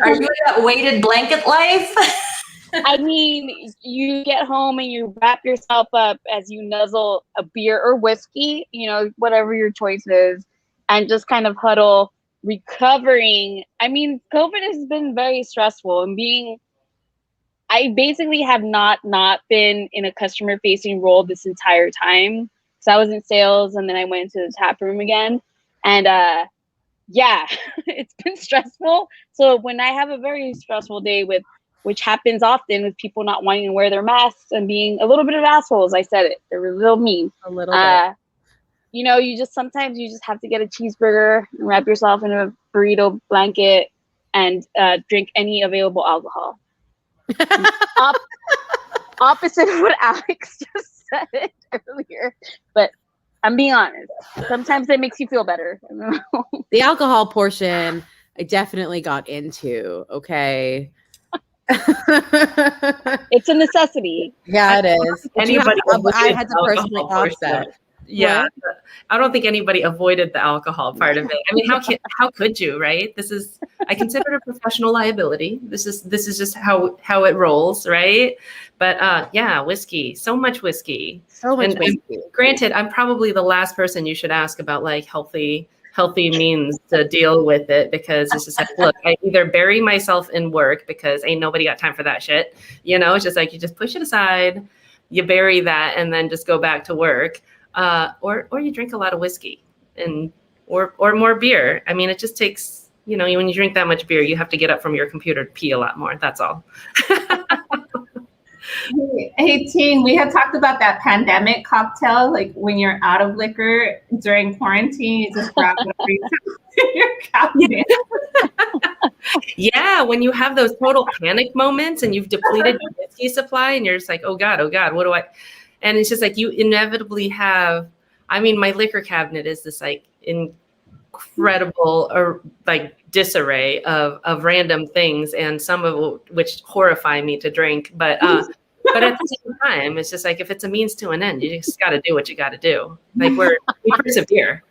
are you in that weighted blanket life? I mean, you get home and you wrap yourself up as you nuzzle a beer or whiskey, whatever your choice is, and just kind of huddle, recovering. I mean, COVID has been very stressful, and I basically have not been in a customer facing role this entire time. So I was in sales, and then I went into the tap room again. And yeah, it's been stressful. So when I have a very stressful day which happens often with people not wanting to wear their masks and being a little bit of assholes, I said it, they're real mean. A little bit. Sometimes you just have to get a cheeseburger and wrap yourself in a burrito blanket and drink any available alcohol. Opposite of what Alex just said earlier, but I'm being honest. Sometimes it makes you feel better. The alcohol portion, I definitely got into. Okay, It's a necessity. Yeah, it is. But you have Anybody to, I avoided had to the personally alcohol portion of offset. it. Yeah, What? I don't think anybody avoided the alcohol part of it. I mean, how could you, right? I consider it a professional liability. This is just how it rolls, right? But yeah, whiskey, so much whiskey. So much And whiskey. granted, I'm probably the last person you should ask about like healthy means to deal with it, because it's just like, look, I either bury myself in work because ain't nobody got time for that shit. It's just like you just push it aside, you bury that, and then just go back to work. Or you drink a lot of whiskey or more beer. I mean, it just takes, when you drink that much beer, you have to get up from your computer to pee a lot more. That's all. Hey, team, we had talked about that pandemic cocktail, like when you're out of liquor during quarantine, you just grab whatever you have in your cabinet. Yeah, when you have those total panic moments and you've depleted your whiskey supply and you're just like, oh God, what do I? And it's just like you inevitably have, I mean, my liquor cabinet is this like incredible or like disarray of random things, and some of which horrify me to drink. But at the same time, it's just like, if it's a means to an end, you just got to do what you got to do. Like we persevere.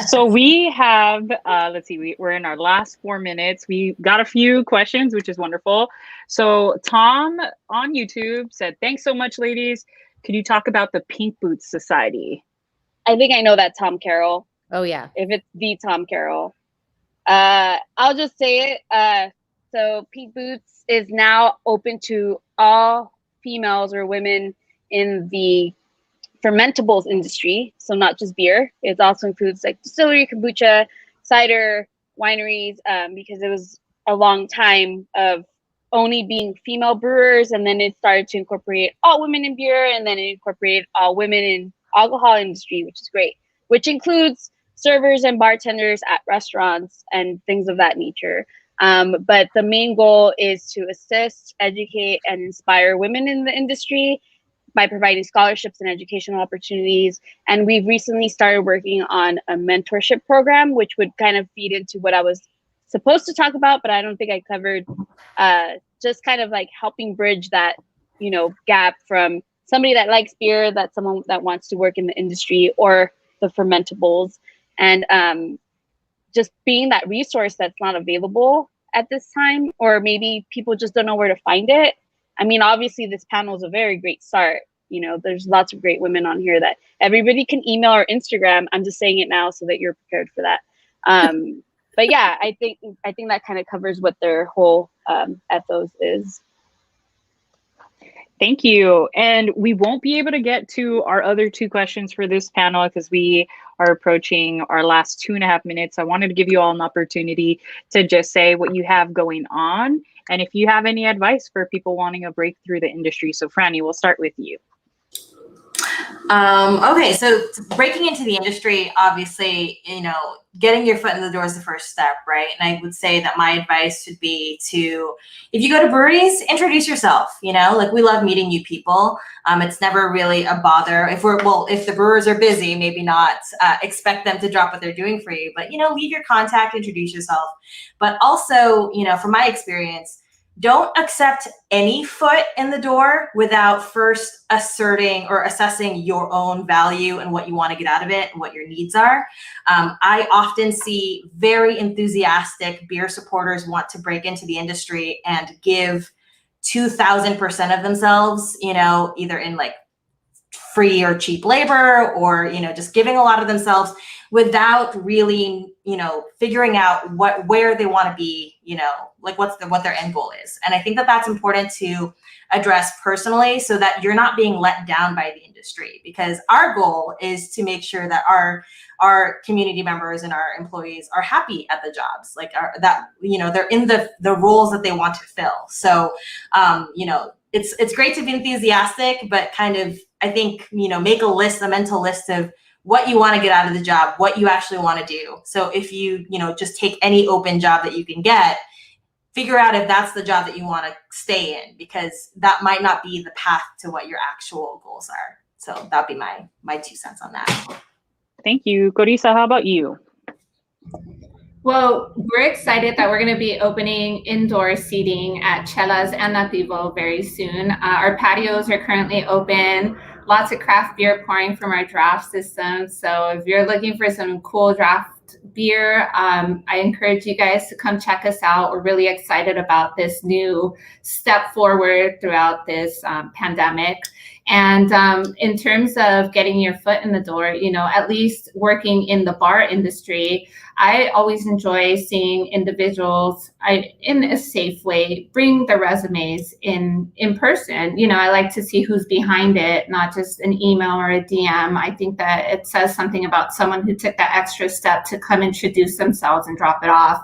So we have, let's see, we're in our last 4 minutes. We got a few questions, which is wonderful. So Tom on YouTube said, thanks so much, ladies. Could you talk about the Pink Boots Society? I think I know that Tom Carroll. Oh, yeah. If it's the Tom Carroll. I'll just say it. So Pink Boots is now open to all females or women in the fermentables industry. So not just beer. It also includes like distillery, kombucha, cider, wineries, because it was a long time of only being female brewers, and then it started to incorporate all women in beer, and then it incorporated all women in alcohol industry, which is great, which includes servers and bartenders at restaurants and things of that nature. But the main goal is to assist, educate, and inspire women in the industry by providing scholarships and educational opportunities. And we've recently started working on a mentorship program, which would kind of feed into what I was supposed to talk about, but I don't think I covered, just kind of like helping bridge that, gap from somebody that likes beer, that someone that wants to work in the industry or the fermentables, and just being that resource that's not available at this time, or maybe people just don't know where to find it. I mean, obviously this panel is a very great start. There's lots of great women on here that everybody can email or Instagram. I'm just saying it now so that you're prepared for that. But yeah, I think that kind of covers what their whole ethos is. Thank you. And we won't be able to get to our other two questions for this panel because we are approaching our last 2.5 minutes. I wanted to give you all an opportunity to just say what you have going on, and if you have any advice for people wanting a break through the industry. So Franny, we'll start with you. Okay, so breaking into the industry, obviously, getting your foot in the door is the first step, right? And I would say that my advice would be to, if you go to breweries, introduce yourself. Like, we love meeting new people. It's never really a bother. If the brewers are busy, maybe not expect them to drop what they're doing for you, but leave your contact, introduce yourself. But also, from my experience, don't accept any foot in the door without first asserting or assessing your own value and what you want to get out of it and what your needs are. I often see very enthusiastic beer supporters want to break into the industry and give 2,000% of themselves, either in like free or cheap labor, or just giving a lot of themselves without really figuring out where they want to be, like what their end goal is. And I think that that's important to address personally, so that you're not being let down by the industry, because our goal is to make sure that our community members and our employees are happy at the jobs, like they're in the roles that they want to fill. So it's great to be enthusiastic, but kind of, I think, make a mental list of what you want to get out of the job, what you actually want to do. So if you, just take any open job that you can get, figure out if that's the job that you want to stay in, because that might not be the path to what your actual goals are. So that'd be my 2 cents on that. Thank you. Corisa, how about you? Well, we're excited that we're going to be opening indoor seating at Chelas and Nativo very soon. Our patios are currently open. Lots of craft beer pouring from our draft system. So if you're looking for some cool draft beer, I encourage you guys to come check us out. We're really excited about this new step forward throughout this pandemic. And in terms of getting your foot in the door, you know, at least working in the bar industry, I always enjoy seeing individuals in a safe way bring their resumes in person. You know, I like to see who's behind it, not just an email or a DM. I think that it says something about someone who took that extra step to come introduce themselves and drop it off.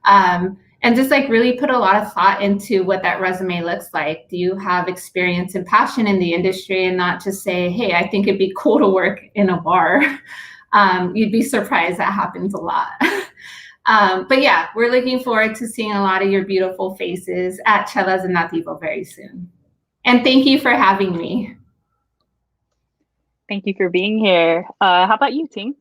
And just like really put a lot of thought into what that resume looks like. Do you have experience and passion in the industry, and not just say, hey, I think it'd be cool to work in a bar. You'd be surprised that happens a lot. But yeah, we're looking forward to seeing a lot of your beautiful faces at Chelas and Nativo very soon. And thank you for having me. Thank you for being here. How about you, Ting?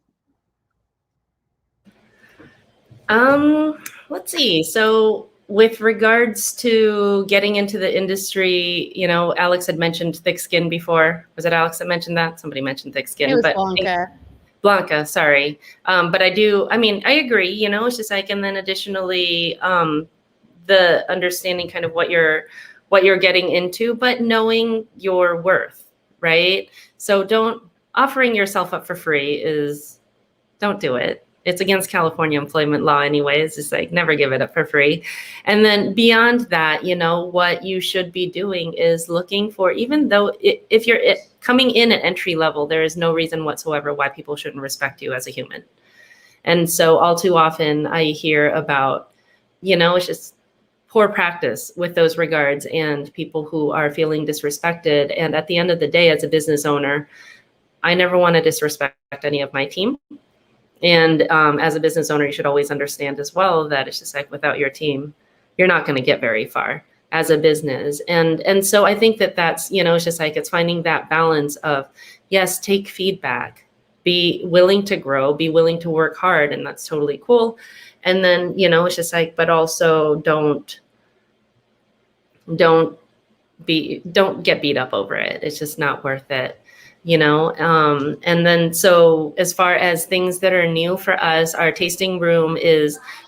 Let's see. So with regards to getting into the industry, you know, Alex had mentioned thick skin before. Was it Alex that mentioned that? Somebody mentioned thick skin. It was Blanca, sorry. But I agree, you know, it's just like, and then additionally, the understanding kind of what you're getting into, but knowing your worth, right? So offering yourself up for free don't do it. It's against California employment law anyway. It's just like, never give it up for free. And then beyond that, you know, what you should be doing is looking for, even though if you're coming in at entry level, there is no reason whatsoever why people shouldn't respect you as a human. And so all too often I hear about, you know, it's just poor practice with those regards and people who are feeling disrespected. And at the end of the day, as a business owner, I never want to disrespect any of my team. And as a business owner, you should always understand as well that it's just like, without your team, you're not going to get very far as a business. And so I think that's, you know, it's just like, it's finding that balance of, yes, take feedback, be willing to grow, be willing to work hard. And that's totally cool. And then, you know, it's just like, but also don't get beat up over it. It's just not worth it. You know, and then so as far as things that are new for us, our tasting room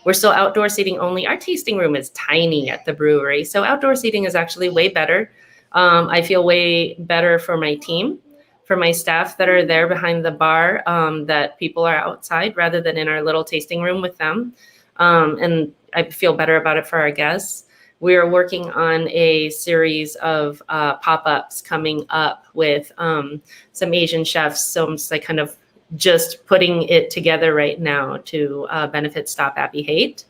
we're still outdoor seating only. Our tasting room is tiny at the brewery. So outdoor seating is actually way better. I feel way better for my team, for my staff that are there behind the bar, that people are outside rather than in our little tasting room with them. And I feel better about it for our guests. We are working on a series of pop-ups coming up with some Asian chefs. So I'm just like kind of just putting it together right now to benefit Stop Appy Hate,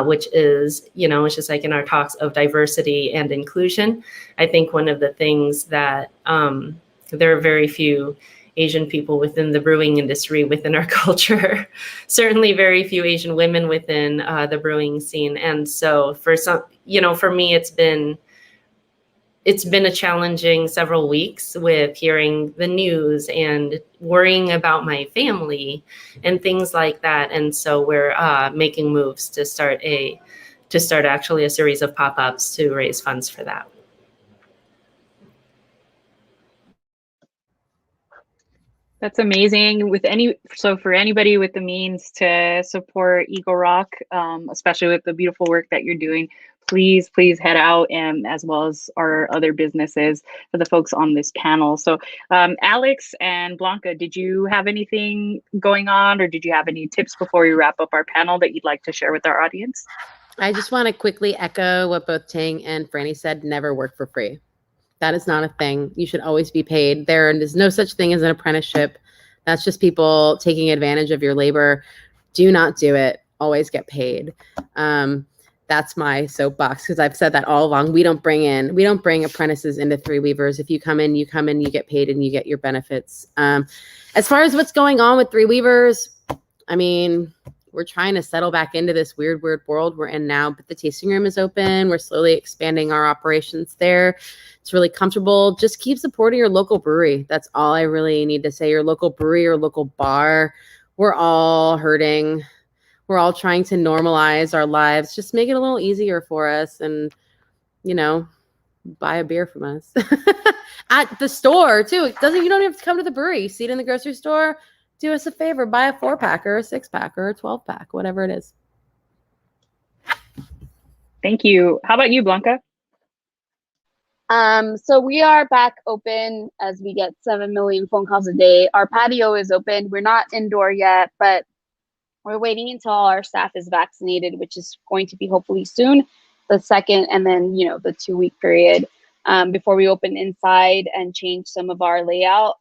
which is, you know, it's just like in our talks of diversity and inclusion. I think one of the things that there are very few Asian people within the brewing industry, within our culture, certainly very few Asian women within the brewing scene. And so for some, you know, for me, it's been a challenging several weeks with hearing the news and worrying about my family and things like that. And so we're making moves to start actually a series of pop-ups to raise funds for that. That's amazing. So for anybody with the means to support Eagle Rock, especially with the beautiful work that you're doing, please head out, and as well as our other businesses, for the folks on this panel. So Alex and Blanca, did you have anything going on, or did you have any tips before we wrap up our panel that you'd like to share with our audience? I just want to quickly echo what both Ting and Franny said. Never work for free. That is not a thing. You should always be paid. There is no such thing as an apprenticeship. That's just people taking advantage of your labor. Do not do it. Always get paid. That's my soapbox, because I've said that all along. We don't bring apprentices into Three Weavers. If you come in, you get paid, and you get your benefits. As far as what's going on with Three Weavers, I mean, we're trying to settle back into this weird world we're in now, but the tasting room is open. We're slowly expanding our operations there. It's really comfortable. Just keep supporting your local brewery. That's all I really need to say. Your local brewery or local bar. We're all hurting. we're all trying to normalize our lives, just make it a little easier for us, and you know, buy a beer from us at the store too. You don't even have to come to the brewery. See it in the grocery store. Do us a favor, buy a 4-pack or a 6-pack or a 12-pack, whatever it is. Thank you. How about you, Blanca? So we are back open as we get 7 million phone calls a day. Our patio is open. We're not indoor yet, but we're waiting until all our staff is vaccinated, which is going to be hopefully soon, the second, and then, you know, the 2-week period before we open inside and change some of our layout.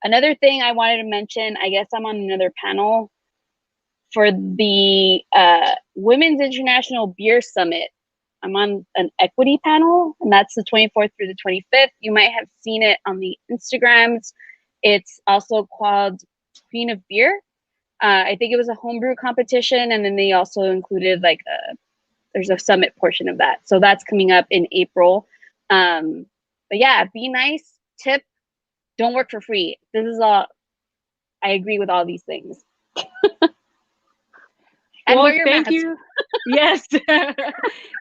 Another thing I wanted to mention, I guess I'm on another panel for the Women's International Beer Summit. I'm on an equity panel, and that's the 24th through the 25th. You might have seen it on the Instagrams. It's also called Queen of Beer. I think it was a homebrew competition, and then they also included like there's a summit portion of that. So that's coming up in April. But yeah, be nice, tip, don't work for free. This is all, I agree with all these things. And well, wear your thank mask. you. Yes.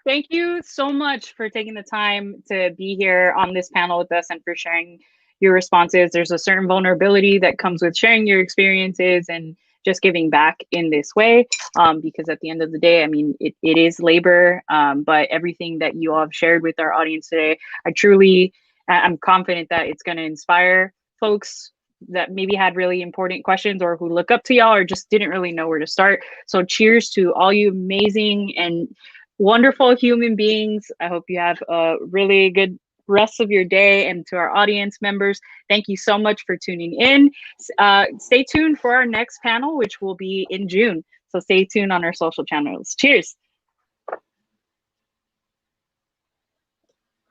Thank you so much for taking the time to be here on this panel with us and for sharing your responses. There's a certain vulnerability that comes with sharing your experiences and just giving back in this way, because at the end of the day, I mean, it is labor, but everything that you all have shared with our audience today, I'm confident that it's going to inspire folks that maybe had really important questions or who look up to y'all or just didn't really know where to start. So cheers to all you amazing and wonderful human beings. I hope you have a really good rest of your day, and to our audience members, thank you so much for tuning in. Stay tuned for our next panel, which will be in June. So stay tuned on our social channels. Cheers.